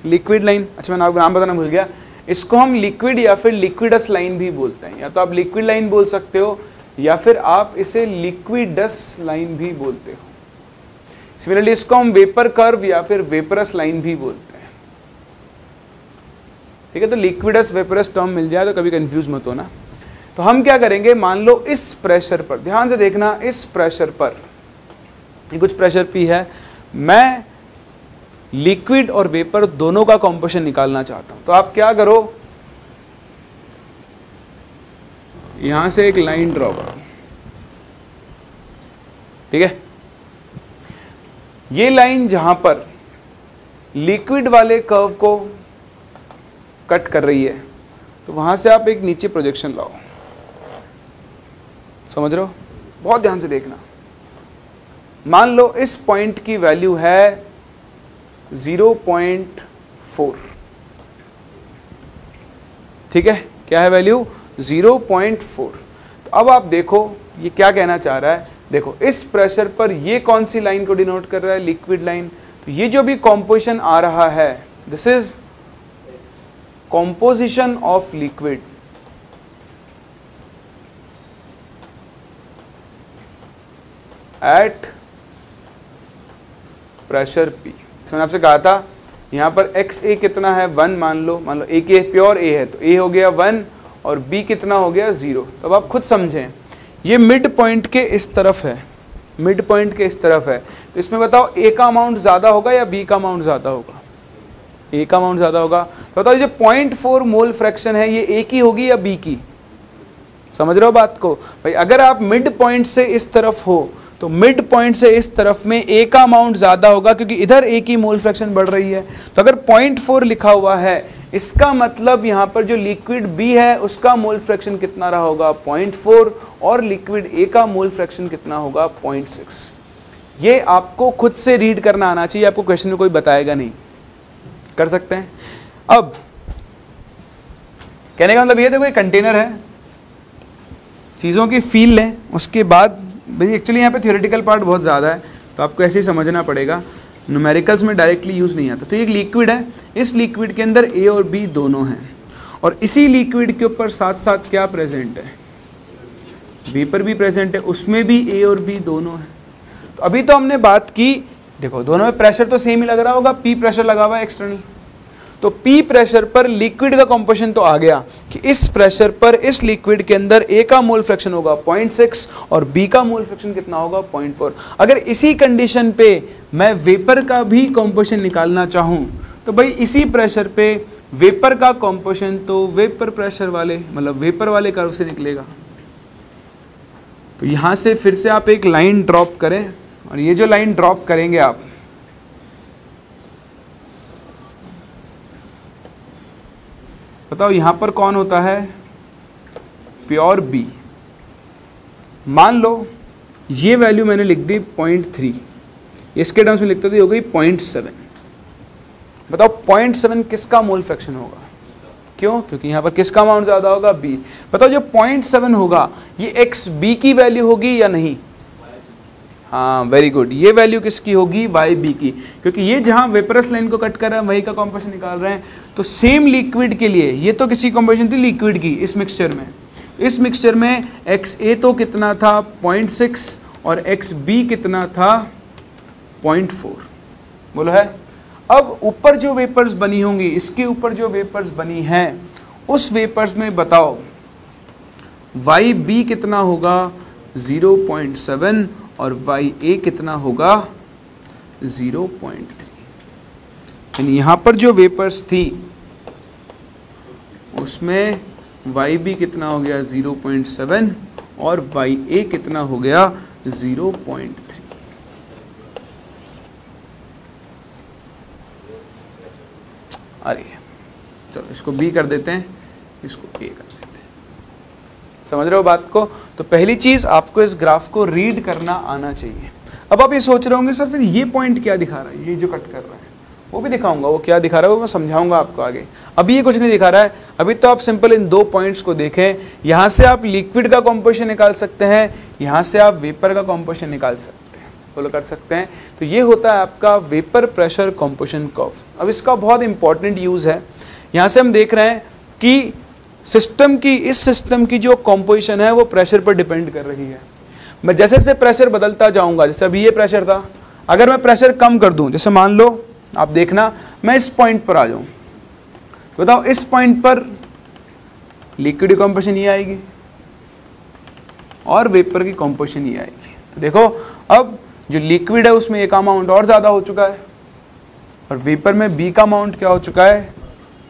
[SPEAKER 1] लिक्विड लाइन। अच्छा मैं नाम बताना भूल गया, इसको हम लिक्विड या फिर लिक्विडस लाइन भी बोलते हैं। या तो आप लिक्विड लाइन बोल सकते हो या फिर आप इसे लिक्विडस लाइन भी बोलते हो। सिमिलरली इसको हम वेपर कर्व या फिर वेपरस लाइन भी बोलते हैं, ठीक है। तो लिक्विडस वेपरस टर्म मिल जाए तो कभी कंफ्यूज मत होना। तो हम क्या करेंगे, मान लो इस प्रेशर पर, ध्यान से देखना, इस प्रेशर पर ये कुछ प्रेशर पी है, मैं लिक्विड और वेपर दोनों का कॉम्पोजिशन निकालना चाहता हूं। तो आप क्या करो, यहां से एक लाइन ड्रॉ करो, ठीक है। ये लाइन जहां पर लिक्विड वाले कर्व को कट कर रही है, तो वहां से आप एक नीचे प्रोजेक्शन लाओ। समझ रहे हो? बहुत ध्यान से देखना। मान लो इस पॉइंट की वैल्यू है 0.4, ठीक है? क्या है वैल्यू? 0.4। तो अब आप देखो ये क्या कहना चाह रहा है। देखो इस प्रेशर पर ये कौन सी लाइन को डिनोट कर रहा है? Liquid line. तो ये जो भी कॉम्पोजिशन आ रहा है, this is composition of liquid at pressure P। मैंने आपसे कहा था यहां पर XA कितना है? 1 मान लो A के प्योर A है, तो A हो गया 1 और B कितना हो गया? 0। तो अब आप खुद समझें, ये मिड पॉइंट के इस तरफ है, मिड पॉइंट के इस तरफ है, तो इसमें बताओ A का अमाउंट ज्यादा होगा या B का अमाउंट ज्यादा होगा? A का अमाउंट ज्यादा होगा। तो बताओ जो 0.4 मोल फ्रैक्शन है ये A की होगी या B की? समझ रहे हो बात को? भाई अगर आप मिड पॉइंट से इस तरफ हो तो मिड पॉइंट से इस तरफ में A का अमाउंट ज्यादा होगा, क्योंकि इधर A की मोल फ्रैक्शन बढ़ रही है। तो अगर 0.4 लिखा हुआ है, इसका मतलब यहां पर जो लिक्विड B है उसका मोल फ्रैक्शन कितना रहा होगा? 0.4, और लिक्विड A का मोल फ्रैक्शन कितना होगा? 0.6। ये आपको खुद से रीड करना आना चाहिए, आपको क्वेश्चन में कोई बताएगा नहीं। कर सकते हैं? अब कहने का मतलब ये, देखो ये कंटेनर है, चीजों की फील लें, उसके बाद भाई एक्चुअली यहाँ पे थ्योरेटिकल पार्ट बहुत ज़्यादा है, तो आपको ऐसे ही समझना पड़ेगा, न्यूमेरिकल्स में डायरेक्टली यूज़ नहीं आता। तो एक लिक्विड है, इस लिक्विड के अंदर A और B दोनों हैं, और इसी लिक्विड के ऊपर साथ साथ क्या प्रेजेंट है? वेपर भी प्रेजेंट है, उसमें भी A और B दोनों हैं। तो अभी तो हमने बात की, देखो दोनों में प्रेशर तो सेम ही लग रहा होगा, P प्रेशर लगा हुआ है एक्सटर्नल, तो P प्रेशर पर लिक्विड का कॉम्पोजिशन तो आ गया कि इस प्रेशर पर इस लिक्विड के अंदर A का मोल फ्रैक्शन होगा 0.6 और B का मोल फ्रैक्शन कितना होगा? 0.4। अगर इसी कंडीशन पे मैं वेपर का भी कॉम्पोजिशन निकालना चाहूं तो भाई इसी प्रेशर पे वेपर का कॉम्पोजिशन तो वेपर प्रेशर वाले मतलब वेपर वाले कर्व से निकलेगा। तो यहां से फिर से आप एक लाइन ड्रॉप करें, और ये जो लाइन ड्रॉप करेंगे आप, बताओ यहां पर कौन होता है? Pure B। मान लो ये वैल्यू मैंने लिख दी 0.3, इसके टर्म्स में लिखते तो हो गई 0.7। बताओ 0.7 किसका मोल फ्रैक्शन होगा? क्यों? क्योंकि यहां पर किसका अमाउंट ज्यादा होगा? B। बताओ जो 0.7 होगा ये XB की वैल्यू होगी या नहीं? हाँ वेरी गुड, ये वैल्यू किसकी होगी? YB की, क्योंकि ये जहां वेपरस लाइन को कट कर रहा है वही का कॉम्पोजिशन निकाल रहे हैं। तो सेम लिक्विड के लिए ये तो किसी कॉम्पोजिशन थी लिक्विड की, इस मिक्सचर में, इस मिक्सचर में XA तो कितना था? 0.6 और XB कितना था? 0.4। बोलो है? अब ऊपर जो वेपर्स बनी होंगी, इसके ऊपर जो वेपर्स बनी हैं उस वेपर्स में बताओ YB कितना होगा? 0.7 और YA कितना होगा? 0.3। यानी यहां पर जो वेपर्स थी उसमें YB कितना हो गया? 0.7 और YA कितना हो गया? 0.3। अरे चलो इसको B कर देते हैं, इसको A कर देते हैं। समझ रहे हो बात को? तो पहली चीज आपको इस ग्राफ को रीड करना आना चाहिए। अब आप ये सोच रहे होंगे सर फिर ये पॉइंट क्या दिखा रहा है? ये जो कट कर रहा है वो भी दिखाऊंगा, वो क्या दिखा रहा है वो मैं समझाऊंगा आपको आगे। अभी ये कुछ नहीं दिखा रहा है, अभी तो आप सिंपल इन दो पॉइंट्स को देखें। यहाँ से आप लिक्विड का कॉम्पोजिशन निकाल सकते हैं, यहाँ से आप वेपर का कॉम्पोजिशन निकाल सकते हैं, फॉलो कर सकते हैं। तो ये होता है आपका वेपर प्रेशर कॉम्पोजिशन कर्व। अब इसका बहुत इंपॉर्टेंट यूज है, यहाँ से हम देख रहे हैं कि सिस्टम की, इस सिस्टम की जो कॉम्पोजिशन है वो प्रेशर पर डिपेंड कर रही है। मैं जैसे जैसे प्रेशर बदलता जाऊंगा, जैसे अभी ये प्रेशर था, अगर मैं प्रेशर कम कर दूं, जैसे मान लो आप देखना मैं इस पॉइंट पर आ जाऊं, बताओ इस पॉइंट पर लिक्विड की कॉम्पोजिशन ये आएगी और वेपर की कॉम्पोजिशन ये आएगी। तो देखो अब जो लिक्विड है उसमें ए का अमाउंट और ज्यादा हो चुका है और वेपर में बी का अमाउंट क्या हो चुका है?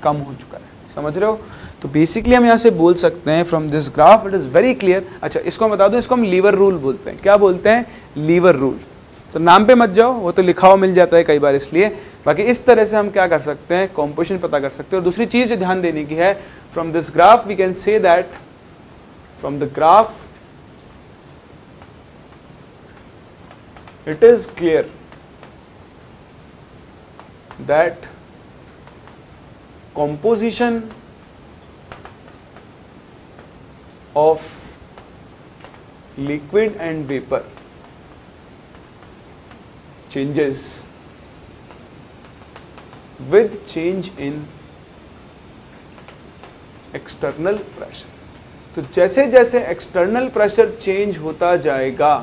[SPEAKER 1] कम हो चुका है। समझ रहे हो? तो बेसिकली हम यहाँ से बोल सकते हैं from this graph it is very clear. अच्छा इसको हम बता दूं, इसको हम लीवर रूल बोलते हैं। क्या बोलते हैं? Lever rule. तो नाम पे मत जाओ, वो तो लिखा हुआ मिल जाता है कई बार, इसलिए बाकी इस तरह से हम क्या कर सकते हैं, कॉम्पोजिशन पता कर सकते हैं। और दूसरी चीज जो ध्यान देने की है, from this graph we can say that, from the graph it is clear that composition of liquid and vapor changes with change in external pressure। तो जैसे जैसे एक्सटर्नल प्रेशर चेंज होता जाएगा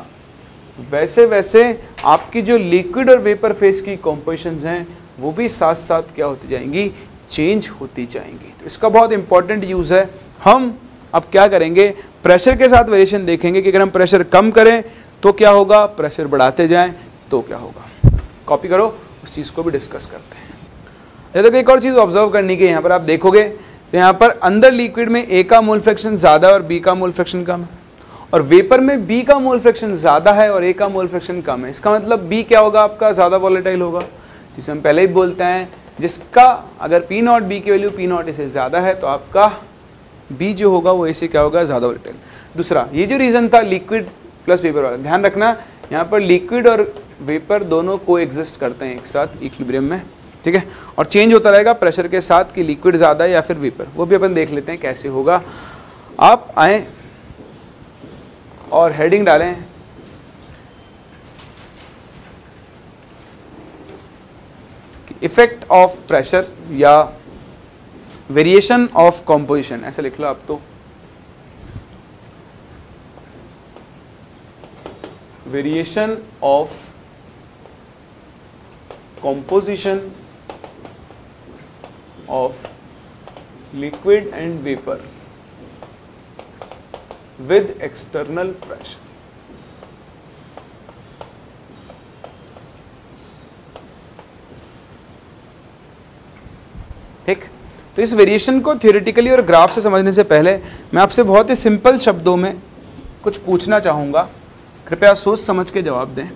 [SPEAKER 1] वैसे वैसे आपकी जो लिक्विड और वेपर फेज की कॉम्पोजिशंस हैं वो भी साथ साथ क्या होती जाएंगी, चेंज होती जाएंगी। तो इसका बहुत इंपॉर्टेंट यूज है। हम अब क्या करेंगे, प्रेशर के साथ वेरिएशन देखेंगे कि अगर हम प्रेशर कम करें तो क्या होगा, प्रेशर बढ़ाते जाएं तो क्या होगा। कॉपी करो, उस चीज को भी डिस्कस करते हैं। देखो एक और चीज ऑब्जर्व करने की, यहाँ पर आप देखोगे तो यहाँ पर अंदर लिक्विड में ए का मोल फ्रैक्शन ज्यादा और बी का मोल फ्रैक्शन कम है, और वेपर में बी का मोल फ्रैक्शन ज्यादा है और ए का मोल फ्रैक्शन कम है। इसका मतलब बी क्या होगा, आपका ज्यादा वॉलेटाइल होगा, जिसे हम पहले ही बोलते हैं जिसका अगर पी नॉट बी की वैल्यू पी नॉट ए से ज्यादा है तो आपका बी जो होगा वो ए से क्या होगा, ज्यादा वॉलेटाइल। दूसरा, ये जो रीजन था लिक्विड प्लस वेपर वाला, ध्यान रखना यहाँ पर लिक्विड और वेपर दोनों को एग्जिस्ट करते हैं एक साथ इक्विलिब्रियम में, ठीक है। और चेंज होता रहेगा प्रेशर के साथ कि लिक्विड ज्यादा है या फिर वेपर, वो भी अपन देख लेते हैं कैसे होगा। आप आए और हेडिंग डालें इफेक्ट ऑफ प्रेशर या वेरिएशन ऑफ कॉम्पोजिशन, ऐसा लिख लो आप तो, variation of composition of liquid and vapour with external pressure। ठीक, तो इस वेरिएशन को थ्योरेटिकली और ग्राफ से समझने से पहले मैं आपसे बहुत ही सिंपल शब्दों में कुछ पूछना चाहूंगा, कृपया सोच समझ के जवाब दें।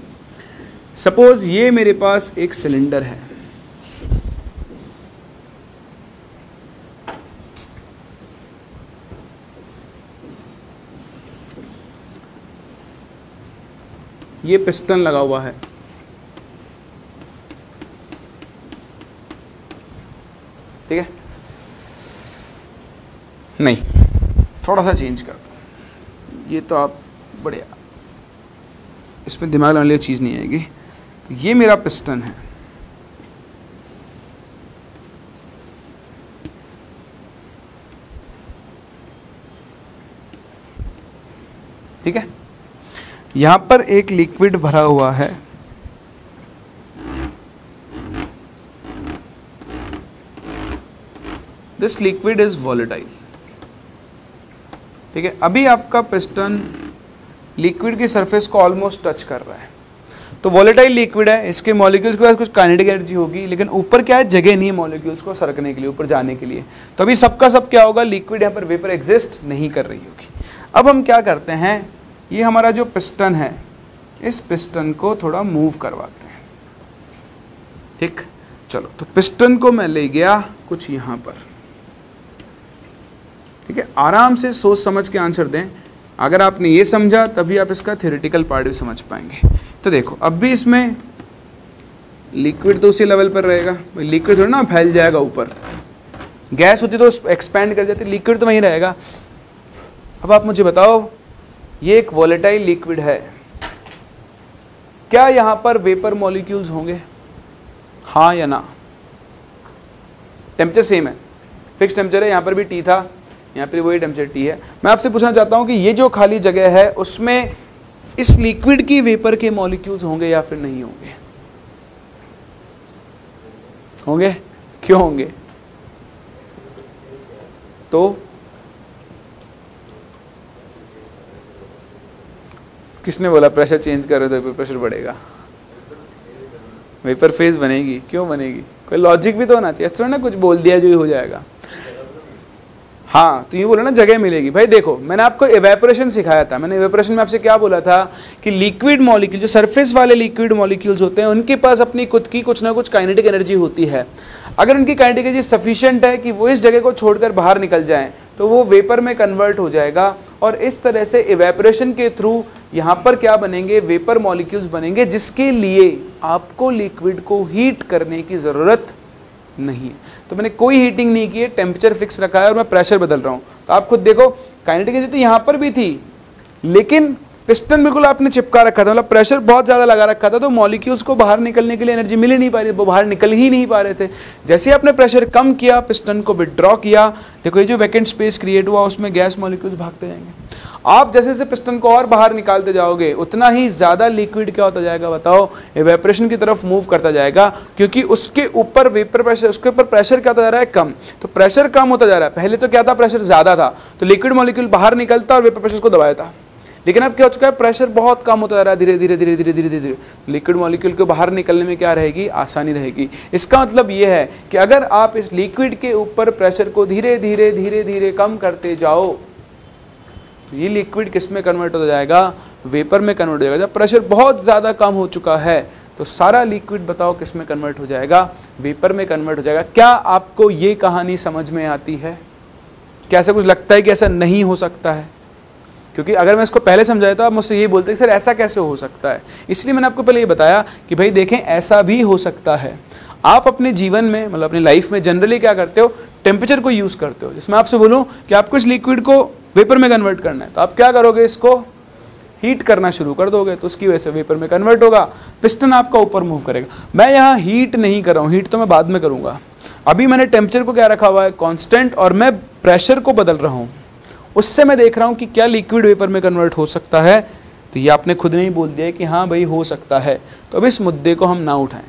[SPEAKER 1] सपोज ये मेरे पास एक सिलेंडर है, ये पिस्टन लगा हुआ है, ठीक है, नहीं थोड़ा सा चेंज कर दो, ये तो आप बढ़िया, इसमें दिमाग लगाने वाली चीज़ नहीं आएगी। तो ये मेरा पिस्टन है, ठीक है, यहां पर एक लिक्विड भरा हुआ है, दिस लिक्विड इज वॉलेटाइल, ठीक है। अभी आपका पिस्टन लिक्विड की सरफेस को ऑलमोस्ट टच कर रहा है, तो वॉलेटाइल लिक्विड है, इसके मॉलिक्यूल्स के पास कुछ काइनेटिक एनर्जी होगी, लेकिन ऊपर क्या है, जगह नहीं है मॉलिक्यूल्स को सरकने के लिए, ऊपर जाने के लिए। तो अभी सबका सब क्या होगा, लिक्विड यहाँ पर वेपर एग्जिस्ट नहीं कर रही होगी। अब हम क्या करते हैं, ये हमारा जो पिस्टन है, इस पिस्टन को थोड़ा मूव करवाते हैं, ठीक। चलो, तो पिस्टन को मैं ले गया कुछ यहाँ पर, ठीक है। आराम से सोच समझ के आंसर दें, अगर आपने ये समझा तभी आप इसका थ्योरेटिकल पार्ट भी समझ पाएंगे। तो देखो, अब भी इसमें लिक्विड तो उसी लेवल पर रहेगा, लिक्विड थोड़ा ना फैल जाएगा ऊपर, गैस होती तो एक्सपैंड कर जाती, लिक्विड तो वहीं रहेगा। अब आप मुझे बताओ, ये एक वॉलेटाइल लिक्विड है, क्या यहां पर वेपर मॉलिक्यूल्स होंगे, हाँ या ना? टेम्परेचर सेम है, फिक्स टेम्परेचर है, यहां पर भी टी था, यहाँ पर वही टेम्परेचर टी है। मैं आपसे पूछना चाहता हूं कि ये जो खाली जगह है उसमें इस लिक्विड की वेपर के मॉलिक्यूल्स होंगे या फिर नहीं होंगे? होंगे, क्यों होंगे? तो किसने बोला प्रेशर चेंज कर रहे तो प्रेशर बढ़ेगा? वेपर फेज बनेगी, क्यों बनेगी? कोई लॉजिक भी तो होना चाहिए, थोड़ा ना कुछ बोल दिया जो ही हो जाएगा। हाँ, तो ये बोला ना जगह मिलेगी। भाई देखो, मैंने आपको एवेपोरेशन सिखाया था। मैंने एवेपोरेशन में आपसे क्या बोला था कि लिक्विड मॉलिक्यूल, जो सरफेस वाले लिक्विड मॉलिक्यूल्स होते हैं, उनके पास अपनी खुद की कुछ ना कुछ काइनेटिक एनर्जी होती है। अगर उनकी काइनेटिक एनर्जी सफिशिएंट है कि वो इस जगह को छोड़कर बाहर निकल जाएं, तो वो वेपर में कन्वर्ट हो जाएगा। और इस तरह से एवेपोरेशन के थ्रू यहाँ पर क्या बनेंगे, वेपर मॉलिक्यूल्स बनेंगे, जिसके लिए आपको लिक्विड को हीट करने की ज़रूरत नहीं है। तो मैंने कोई हीटिंग नहीं की है, टेम्परेचर फिक्स रखा है और मैं प्रेशर बदल रहा हूँ। तो आप खुद देखो, काइनेटिक एनर्जी तो यहाँ पर भी थी, लेकिन पिस्टन बिल्कुल आपने चिपका रखा था, मतलब प्रेशर बहुत ज़्यादा लगा रखा था, तो मॉलिक्यूल्स को बाहर निकलने के लिए एनर्जी मिल ही नहीं पा रही, वो बाहर निकल ही नहीं पा रहे थे। जैसे आपने प्रेशर कम किया, पिस्टन को विड्रॉ किया, देखो ये जो वैकेंट स्पेस क्रिएट हुआ, उसमें गैस मॉलिक्यूल्स भागते जाएंगे। आप जैसे जैसे पिस्टन को और बाहर निकालते जाओगे, उतना ही ज़्यादा लिक्विड क्या होता जाएगा, बताओ, एवेपोरेशन की तरफ मूव करता जाएगा, क्योंकि उसके ऊपर वेपर प्रेशर, उसके ऊपर प्रेशर क्या होता जा रहा है, कम। तो प्रेशर कम होता जा रहा है। पहले तो क्या था, प्रेशर ज़्यादा था, तो लिक्विड मॉलिक्यूल बाहर निकलता और वेपर प्रेशर को दबाया था। लेकिन अब क्या हो चुका है, प्रेशर बहुत कम होता जा रहा है, धीरे धीरे धीरे धीरे धीरे धीरे लिक्विड मॉलिक्यूल को बाहर निकलने में क्या रहेगी, आसानी रहेगी। इसका मतलब ये है कि अगर आप इस लिक्विड के ऊपर प्रेशर को धीरे धीरे धीरे धीरे कम करते जाओ, तो ये लिक्विड किस में कन्वर्ट हो जाएगा, वेपर में कन्वर्ट हो जाएगा। जब प्रेशर बहुत ज़्यादा कम हो चुका है, तो सारा लिक्विड बताओ किस में कन्वर्ट हो जाएगा, वेपर में कन्वर्ट हो जाएगा। क्या आपको ये कहानी समझ में आती है? क्या ऐसा कुछ लगता है कि ऐसा नहीं हो सकता है? क्योंकि अगर मैं इसको पहले समझाया तो आप मुझसे ये बोलते कि सर ऐसा कैसे हो सकता है। इसलिए मैंने आपको पहले ये बताया कि भाई देखें, ऐसा भी हो सकता है। आप अपने जीवन में, मतलब अपनी लाइफ में जनरली क्या करते हो, टेम्परेचर को यूज़ करते हो। जिसमें आपसे बोलूँ कि आपको इस लिक्विड को वेपर में कन्वर्ट करना है, तो आप क्या करोगे, इसको हीट करना शुरू कर दोगे, तो उसकी वजह से वेपर में कन्वर्ट होगा, पिस्टन आपका ऊपर मूव करेगा। मैं यहाँ हीट नहीं कर रहा हूँ, हीट तो मैं बाद में करूँगा। अभी मैंने टेम्परेचर को क्या रखा हुआ है, कांस्टेंट, और मैं प्रेशर को बदल रहा हूँ। उससे मैं देख रहा हूँ कि क्या लिक्विड वेपर में कन्वर्ट हो सकता है। तो ये आपने खुद ने ही बोल दिया कि हाँ भाई हो सकता है। तो अब इस मुद्दे को हम ना उठाएं,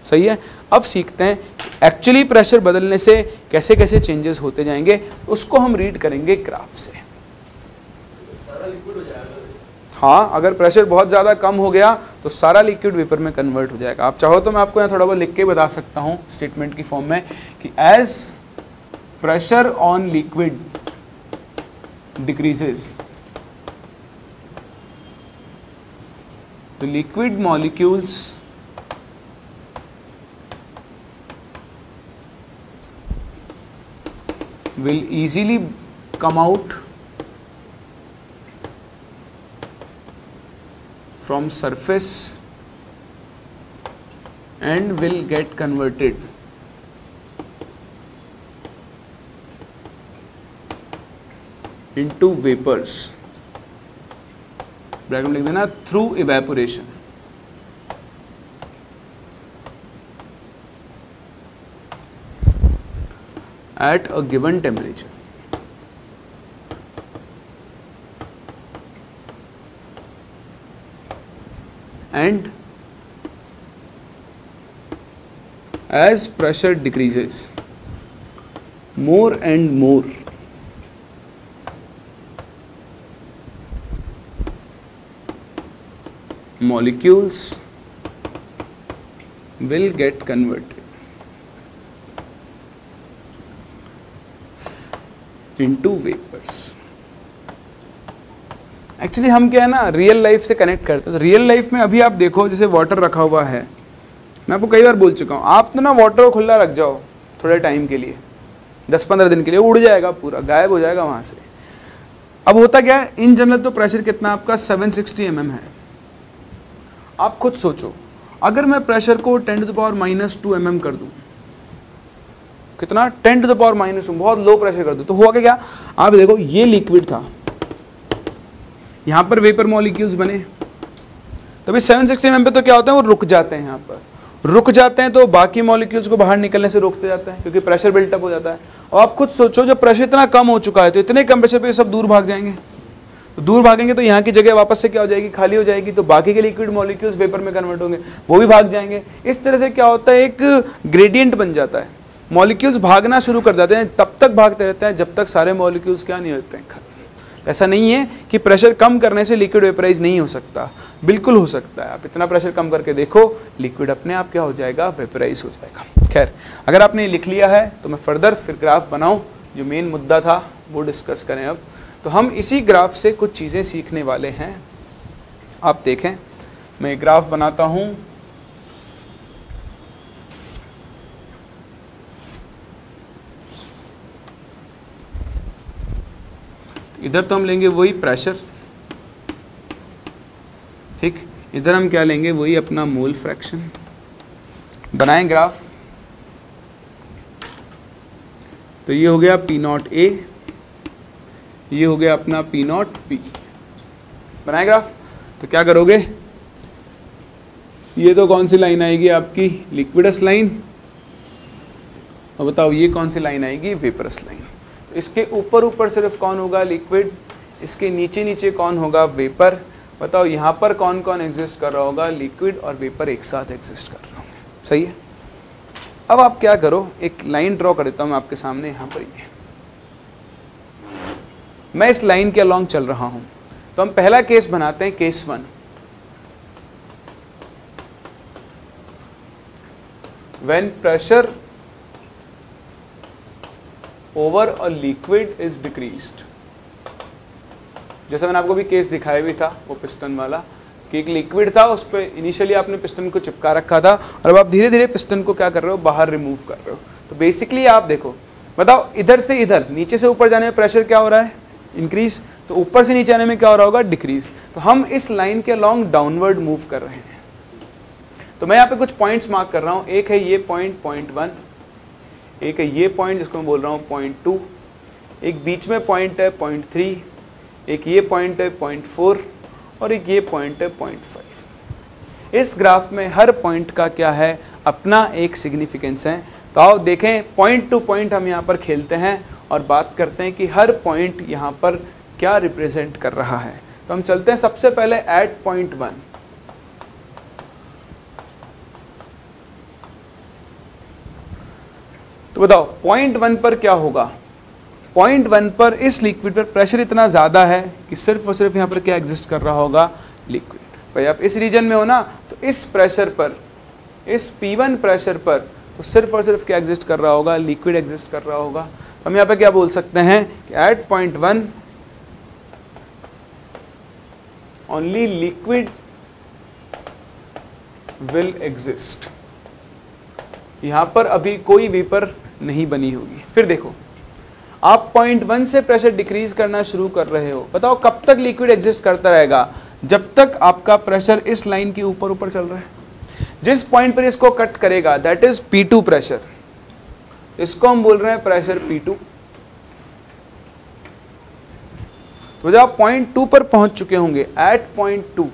[SPEAKER 1] सही है। अब सीखते हैं एक्चुअली प्रेशर बदलने से कैसे कैसे चेंजेस होते जाएंगे, उसको हम रीड करेंगे ग्राफ से। हाँ, अगर प्रेशर बहुत ज़्यादा कम हो गया तो सारा लिक्विड वेपर में कन्वर्ट हो जाएगा। आप चाहो तो मैं आपको यहाँ थोड़ा बहुत लिख के बता सकता हूँ स्टेटमेंट की फॉर्म में कि as pressure on liquid decreases, the liquid molecules will easily come out from surface and will get converted into vapors, bracket में लिख देना, through evaporation. At a given temperature. And as pressure decreases more and more, molecules will get converted into vapors। Actually हम क्या है ना, real life से connect करते हैं। तो रियल लाइफ में अभी आप देखो, जैसे वाटर रखा हुआ है, मैं आपको कई बार बोल चुका हूँ, आप तो ना वाटर को खुला रख जाओ थोड़े टाइम के लिए, 10-15 दिन के लिए, उड़ जाएगा, पूरा गायब हो जाएगा वहाँ से। अब होता क्या है, इन जनरल तो प्रेशर कितना आपका 760 mm है। आप खुद सोचो, अगर मैं प्रेशर को 10⁻² mm कर दूं, कितना, 10⁻², बहुत लो प्रेशर कर दूं, तो हुआ क्या, आप देखो ये लिक्विड था, यहाँ पर वेपर मॉलिक्यूल्स बने, तो अभी 760 mm पे तो क्या होता है, वो रुक जाते हैं, यहाँ पर रुक जाते हैं, तो बाकी मॉलिक्यूल्स को बाहर निकलने से रोकते जाते हैं, क्योंकि प्रेशर बिल्टअप हो जाता है। और आप खुद सोचो, जब प्रेशर इतना कम हो चुका है, तो इतने कम प्रेशर पे सब दूर भाग जाएंगे, तो दूर भागेंगे तो यहाँ की जगह वापस से क्या हो जाएगी, खाली हो जाएगी, तो बाकी के लिक्विड मॉलिक्यूल्स वेपर में कन्वर्ट होंगे, वो भी भाग जाएंगे। इस तरह से क्या होता है, एक ग्रेडियंट बन जाता है, मॉलिक्यूल्स भागना शुरू कर देते हैं, तब तक भागते रहते हैं जब तक सारे मॉलिक्यूल्स क्या नहीं होते हैं, ऐसा नहीं है कि प्रेशर कम करने से लिक्विड वेपराइज नहीं हो सकता, बिल्कुल हो सकता है। आप इतना प्रेशर कम करके देखो, लिक्विड अपने आप क्या हो जाएगा, वेपराइज हो जाएगा। खैर, अगर आपने लिख लिया है तो मैं फर्दर फिर ग्राफ बनाऊं जो मेन मुद्दा था वो डिस्कस करें अब। तो हम इसी ग्राफ से कुछ चीज़ें सीखने वाले हैं। आप देखें, मैं एक ग्राफ बनाता हूँ। इधर तो हम लेंगे वही प्रेशर, ठीक। इधर हम क्या लेंगे, वही अपना मोल फ्रैक्शन। बनाएं ग्राफ। तो ये हो गया पी नॉट ए, ये हो गया अपना पी नॉट पी। बनाए ग्राफ। तो क्या करोगे, ये तो कौन सी लाइन आएगी आपकी, लिक्विडस लाइन। और बताओ ये कौन सी लाइन आएगी, वेपरस लाइन। तो इसके ऊपर ऊपर सिर्फ कौन होगा, लिक्विड। इसके नीचे नीचे कौन होगा, वेपर। बताओ यहाँ पर कौन कौन एग्जिस्ट कर रहा होगा, लिक्विड और वेपर एक साथ एग्जिस्ट कर रहे होंगे। सही है। अब आप क्या करो, एक लाइन ड्रॉ कर देता हूँ मैं आपके सामने यहाँ पर। ये मैं इस लाइन के अलोंग चल रहा हूँ। तो हम पहला केस बनाते हैं, case 1। When pressure over a liquid is decreased. जैसे मैंने आपको भी केस दिखाया भी था, वो पिस्टन वाला, कि एक लिक्विड था, उस पर इनिशियली आपने पिस्टन को चिपका रखा था और अब आप धीरे धीरे पिस्टन को क्या कर रहे हो, बाहर रिमूव कर रहे हो। तो बेसिकली आप देखो, बताओ इधर से इधर, नीचे से ऊपर जाने में प्रेशर क्या हो रहा है, इंक्रीज। तो ऊपर से नीचे आने में क्या हो रहा होगा, डिक्रीज। तो हम इस लाइन के लॉन्ग डाउनवर्ड मूव कर रहे हैं। तो मैं यहाँ पे कुछ पॉइंट्स मार्क कर रहा हूँ। एक है ये पॉइंट, पॉइंट 1। एक है ये पॉइंट जिसको मैं बोल रहा हूँ पॉइंट 2। एक बीच में पॉइंट है पॉइंट 3। एक ये पॉइंट है पॉइंट 4 और एक ये पॉइंट है पॉइंट 5। इस ग्राफ में हर पॉइंट का क्या है, अपना एक सिग्निफिकेंस है। तो आओ देखें, पॉइंट टू पॉइंट हम यहाँ पर खेलते हैं और बात करते हैं कि हर पॉइंट यहाँ पर क्या रिप्रेजेंट कर रहा है। तो हम चलते हैं सबसे पहले एट पॉइंट 1। तो बताओ पॉइंट 1 पर क्या होगा। पॉइंट 1 पर इस लिक्विड पर प्रेशर इतना ज़्यादा है कि सिर्फ और सिर्फ यहाँ पर क्या एग्जिस्ट कर रहा होगा, लिक्विड। भाई आप इस रीजन में हो ना, तो इस प्रेशर पर, इस P1 प्रेशर पर तो सिर्फ और सिर्फ क्या एग्जिस्ट कर रहा होगा, लिक्विड एग्जिस्ट कर रहा होगा। तो हम यहाँ पे क्या बोल सकते हैं कि at point 1 only liquid will exist. यहाँ पर अभी कोई वेपर नहीं बनी होगी। फिर देखो, आप पॉइंट 1 से प्रेशर डिक्रीज करना शुरू कर रहे हो। बताओ कब तक लिक्विड एग्जिस्ट करता रहेगा, जब तक आपका प्रेशर इस लाइन के ऊपर ऊपर चल रहा है। जिस पॉइंट पर इसको कट करेगा दैट इज P2 प्रेशर, इसको हम बोल रहे हैं प्रेशर P2। तो जब आप पॉइंट 2 पर पहुंच चुके होंगे, एट पॉइंट 2,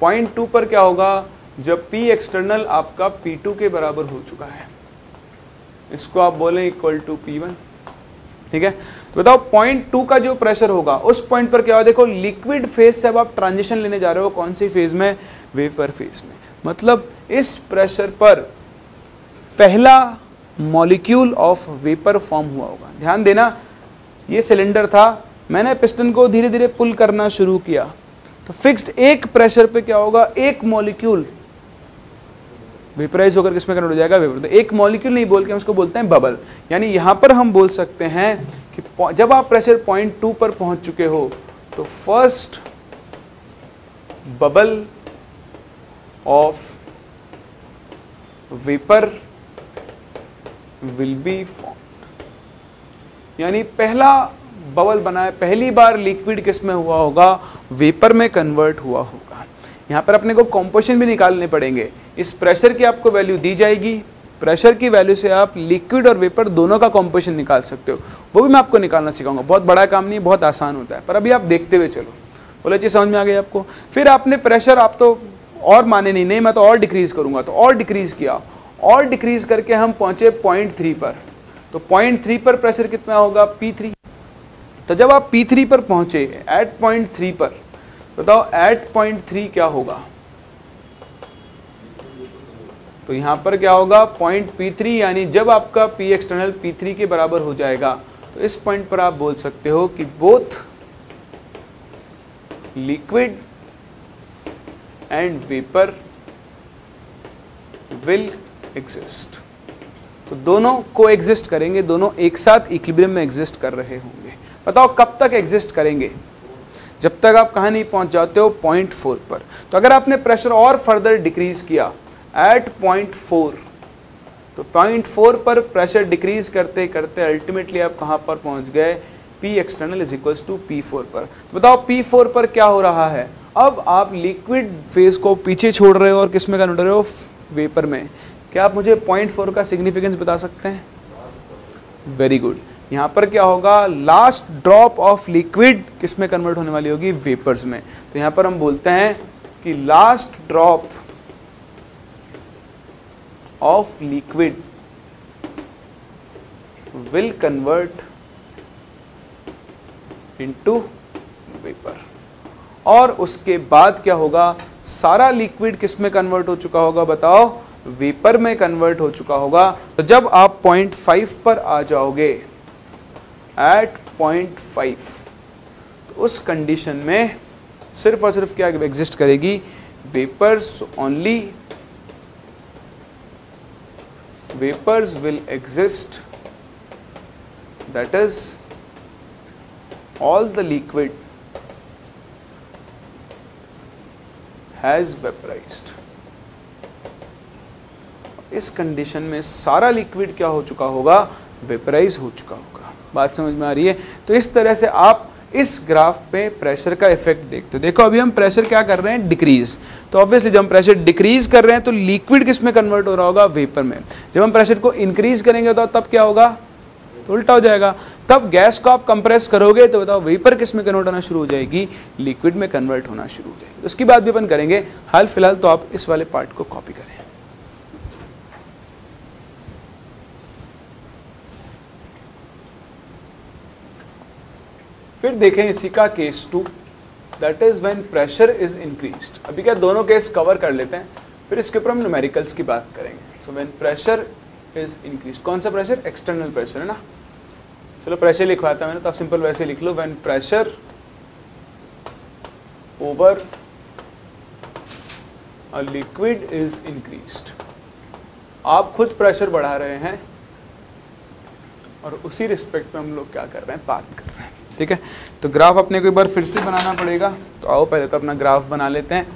[SPEAKER 1] पॉइंट 2 पर क्या होगा, जब P एक्सटर्नल आपका P2 के बराबर हो चुका है, इसको आप बोलें इक्वल टू P1। ठीक है। तो बताओ पॉइंट 2 का जो प्रेशर होगा उस पॉइंट पर क्या होगा। देखो लिक्विड फेज से अब आप ट्रांजिशन लेने जा रहे हो, कौन सी फेज में, वेपर फेज में। मतलब इस प्रेशर पर पहला मॉलिक्यूल ऑफ वेपर फॉर्म हुआ होगा। ध्यान देना, ये सिलेंडर था, मैंने पिस्टन को धीरे धीरे पुल करना शुरू किया, तो फिक्स्ड एक प्रेशर पे क्या होगा, एक मॉलिक्यूल वेपराइज होकर किसमें कन्वर्ट हो जाएगा, वेपर। तो एक मॉलिक्यूल नहीं बोल के हम उसको बोलते हैं बबल। यानी यहां पर हम बोल सकते हैं कि जब आप प्रेशर पॉइंट 2 पर पहुंच चुके हो तो first bubble of vapour will be formed. यानी पहला बबल बना है, पहली बार लिक्विड किसमें हुआ होगा, वेपर में कन्वर्ट हुआ होगा। यहाँ पर अपने को कॉम्पोजिशन भी निकालने पड़ेंगे। इस प्रेशर की आपको वैल्यू दी जाएगी, प्रेशर की वैल्यू से आप लिक्विड और वेपर दोनों का कॉम्पोजिशन निकाल सकते हो। वो भी मैं आपको निकालना सिखाऊंगा। बहुत बड़ा काम नहीं, बहुत आसान होता है, पर अभी आप देखते हुए चलो। बोले चीज समझ में आ गई आपको। फिर आपने प्रेशर, आप तो और माने नहीं मैं तो और डिक्रीज करूंगा, तो और डिक्रीज किया, और डिक्रीज करके हम पहुंचे पॉइंट 3 पर। तो पॉइंट 3 पर प्रेशर कितना होगा, P3। तो जब आप P3 पर पहुंचे एट पॉइंट 3 पर, बताओ एट पॉइंट 3 क्या होगा। तो यहां पर क्या होगा, पॉइंट P3, यानी जब आपका P एक्सटर्नल P3 के बराबर हो जाएगा तो इस पॉइंट पर आप बोल सकते हो कि both liquid and vapour will exist. तो दोनों को एग्जिस्ट करेंगे, दोनों एक साथ इक्विलिब्रियम में एग्जिस्ट कर रहे होंगे। बताओ कब तक एग्जिस्ट करेंगे? जब तक आप कहाँ नहीं पहुंच जाते हो 0.4 पर। तो अगर आपने प्रेशर और फर्दर डिक्रीज किया एट 0.4, तो 0.4 पर प्रेशर डिक्रीज करते करते अल्टीमेटली आप कहाँ पर पहुंच गए? P external is equals to P4 पर। तो बताओ P4 पर क्या हो रहा है? अब आप लिक्विड फेज को पीछे छोड़ रहे हो और किस में कन्वर्ट हो रहे हो? वेपर में। क्या आप मुझे 0.4 का सिग्निफिकेंस बता सकते हैं? Very good. यहाँ पर क्या होगा? लास्ट ड्रॉप ऑफ लिक्विड किस में कन्वर्ट होने वाली होगी? वेपर्स में। तो यहाँ पर हम बोलते हैं कि last drop of liquid will convert into vapour. और उसके बाद क्या होगा? सारा लिक्विड किस में कन्वर्ट हो चुका होगा? बताओ, वेपर में कन्वर्ट हो चुका होगा। तो जब आप 0.5 पर आ जाओगे, एट 0.5, तो उस कंडीशन में सिर्फ और सिर्फ क्या एग्जिस्ट करेगी? Vapours only. Vapours will exist, that is all the liquid has vaporized। इस कंडीशन में सारा लिक्विड क्या हो चुका होगा? वेपराइज हो चुका होगा। बात समझ में आ रही है? तो इस तरह से आप इस ग्राफ पे प्रेशर का इफेक्ट देखते हो। देखो अभी हम प्रेशर क्या कर रहे हैं? डिक्रीज। तो ऑब्वियसली जब हम प्रेशर डिक्रीज कर रहे हैं तो लिक्विड किस में कन्वर्ट हो रहा होगा? वेपर में। जब हम प्रेशर को इंक्रीज करेंगे तो तब क्या होगा? तो उल्टा हो जाएगा। तब गैस को आप कंप्रेस करोगे तो बताओ वेपर किस में कन्वर्ट होना शुरू हो जाएगी? लिक्विड में कन्वर्ट होना शुरू हो जाएगी। उसकी बात भी अपन करेंगे। हाल फिलहाल तो आप इस वाले पार्ट को कॉपी करें। फिर देखें इसी का case 2, that is when pressure is increased. अभी क्या दोनों केस कवर कर लेते हैं, फिर इसके ऊपर हम न्यूमेरिकल्स की बात करेंगे। So when pressure is increased, कौन सा प्रेशर? एक्सटर्नल प्रेशर है ना। चलो प्रेशर लिखवाता मैंने, तो आप सिंपल वैसे लिख लो, when pressure over a liquid is increased. आप खुद प्रेशर बढ़ा रहे हैं और उसी रिस्पेक्ट में हम लोग क्या कर रहे हैं? बात कर रहे हैं। ठीक है, तो ग्राफ अपने को एक बार फिर से बनाना पड़ेगा। तो आओ पहले तो अपना ग्राफ बना लेते हैं,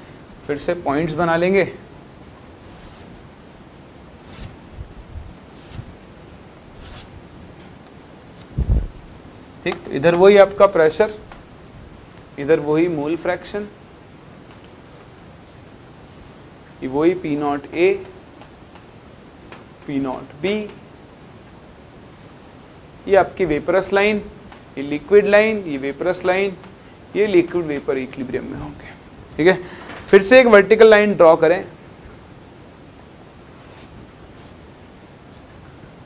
[SPEAKER 1] फिर से पॉइंट्स बना लेंगे। ठीक, तो इधर वही आपका प्रेशर, इधर वही मोल फ्रैक्शन, वही P0 A, P0 B, ये आपकी वेपरस लाइन, ये लिक्विड लाइन, ये वेपरस लाइन, ये लिक्विड वेपर इक्विलिब्रियम में होंगे। ठीक है, फिर से एक वर्टिकल लाइन ड्रॉ करें।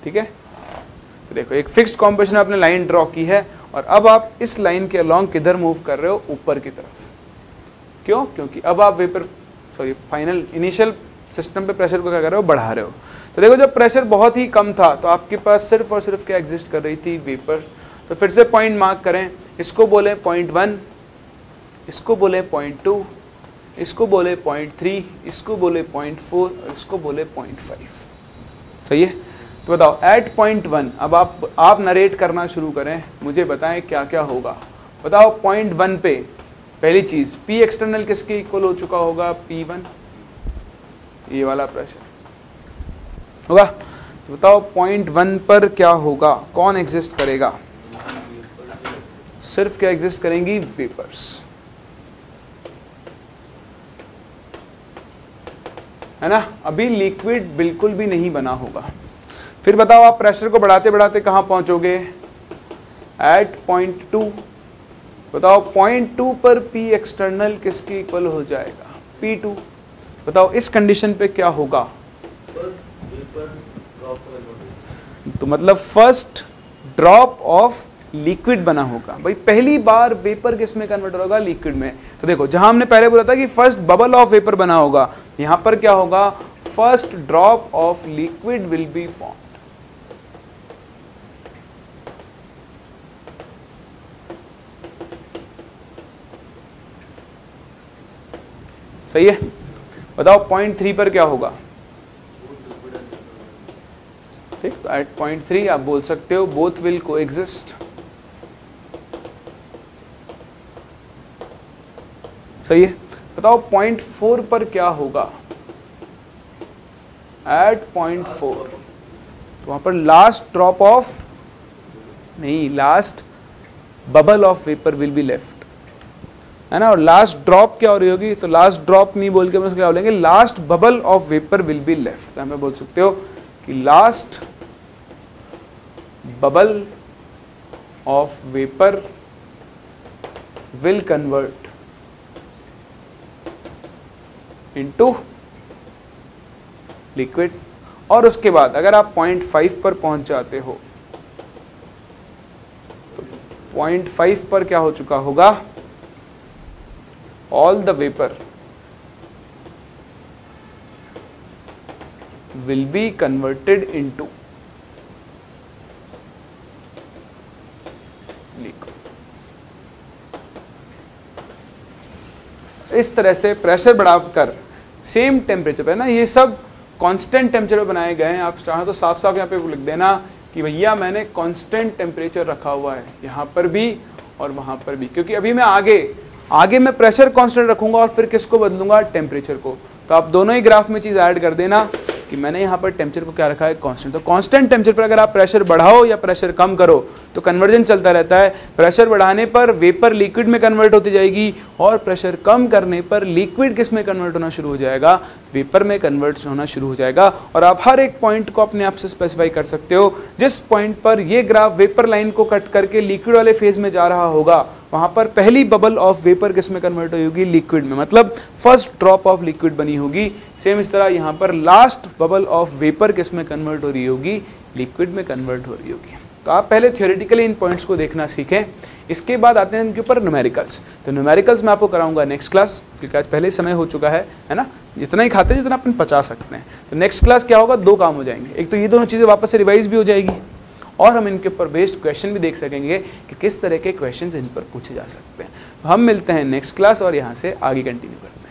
[SPEAKER 1] ठीक है, तो देखो एक फिक्स्ड कॉम्पोजिशन आपने लाइन ड्रॉ की है और अब आप इस लाइन के अलोंग किधर मूव कर रहे हो? ऊपर की तरफ। क्यों? क्योंकि अब आप फाइनल इनिशियल सिस्टम पे प्रेशर को क्या कर रहे हो? बढ़ा रहे हो। तो देखो जब प्रेशर बहुत ही कम था तो आपके पास सिर्फ और सिर्फ क्या एग्जिस्ट कर रही थी? वेपर्स। तो फिर से पॉइंट मार्क करें, इसको बोले 0.1, इसको बोले 0.2, इसको बोले 0.3, इसको बोले 0.4 और इसको बोले 0.5। सही है? तो बताओ एट 0.1 अब आप नरेट करना शुरू करें, मुझे बताएं क्या क्या होगा। बताओ 0.1 पे पहली चीज P एक्सटर्नल किसके इक्वल हो चुका होगा? P1, ये वाला प्रेशर होगा। तो बताओ 0.1 पर क्या होगा? कौन एग्जिस्ट करेगा? सिर्फ क्या एग्जिस्ट करेंगी? वेपर्स, है ना। अभी लिक्विड बिल्कुल भी नहीं बना होगा। फिर बताओ आप प्रेशर को बढ़ाते बढ़ाते कहां पहुंचोगे? एट 0.2। बताओ 0.2 पर P एक्सटर्नल किसके इक्वल हो जाएगा? P2। बताओ इस कंडीशन पे क्या होगा? तो मतलब फर्स्ट ड्रॉप ऑफ लिक्विड बना होगा। भाई पहली बार वेपर किस में कन्वर्ट होगा? लिक्विड में। तो देखो जहां हमने पहले बोला था कि फर्स्ट बबल ऑफ वेपर बना होगा, यहां पर क्या होगा? First drop of liquid will be formed. सही है? बताओ 0.3 पर क्या होगा? तो एट पॉइंट 3 आप बोल सकते हो बोथ विल कोएग्जिस्ट। सही है। बताओ पॉइंट 4 पर क्या होगा? एट पॉइंट 4 तो वहां पर लास्ट ड्रॉप ऑफ नहीं, last bubble of vapour will be left, है ना। और लास्ट ड्रॉप क्या हो रही होगी? तो लास्ट ड्रॉप नहीं बोल के हम क्या बोलेंगे? Last bubble of vapour will be left. तो हमें बोल सकते हो कि last bubble of vapour will convert into liquid. और उसके बाद अगर आप पॉइंट 5 पर पहुंच जाते हो, तो पॉइंट 5 पर क्या हो चुका होगा? All the vapour will be converted into liquid. इस तरह से प्रेशर बढ़ाकर सेम टेम्परेचर पे ना, ये सब कांस्टेंट टेम्परेचर पे बनाए गए हैं। आप चाहो तो साफ साफ यहाँ पे लिख देना कि भैया मैंने कांस्टेंट टेम्परेचर रखा हुआ है यहाँ पर भी और वहाँ पर भी, क्योंकि अभी मैं आगे मैं प्रेशर कांस्टेंट रखूंगा और फिर किसको बदलूंगा? टेम्परेचर को। तो आप दोनों ही ग्राफ में चीज़ ऐड कर देना कि मैंने यहाँ पर टेम्परेचर को क्या रखा है? कांस्टेंट। तो कांस्टेंट टेम्परेचर पर अगर आप प्रेशर बढ़ाओ या प्रेशर कम करो तो कन्वर्जन चलता रहता है। प्रेशर बढ़ाने पर वेपर लिक्विड में कन्वर्ट होती जाएगी और प्रेशर कम करने पर लिक्विड किस में कन्वर्ट होना शुरू हो जाएगा? वेपर में कन्वर्ट होना शुरू हो जाएगा। और आप हर एक पॉइंट को अपने आप से स्पेसिफाई कर सकते हो। जिस पॉइंट पर ये ग्राफ वेपर लाइन को कट करके लिक्विड वाले फेज में जा रहा होगा, वहां पर पहली बबल ऑफ वेपर किस में कन्वर्ट होगी? लिक्विड में, मतलब फर्स्ट ड्रॉप ऑफ लिक्विड बनी होगी। सेम इस तरह यहाँ पर लास्ट बबल ऑफ वेपर किस में कन्वर्ट हो रही होगी? लिक्विड में कन्वर्ट हो रही होगी। तो आप पहले थियोरेटिकली इन पॉइंट्स को देखना सीखें। इसके बाद आते हैं इनके ऊपर न्यूमेरिकल्स। तो न्यूमेरिकल्स मैं आपको कराऊंगा नेक्स्ट क्लास, क्योंकि आज पहले समय हो चुका है ना। जितना ही खाते हैं जितना अपन पचा सकते हैं। तो नेक्स्ट क्लास क्या होगा? 2 काम हो जाएंगे। एक तो ये दोनों चीज़ें वापस से रिवाइज भी हो जाएगी और हम इनके ऊपर बेस्ड क्वेश्चन भी देख सकेंगे कि किस तरह के क्वेश्चन इन पर पूछे जा सकते हैं। हम मिलते हैं नेक्स्ट क्लास और यहाँ से आगे कंटिन्यू करते हैं।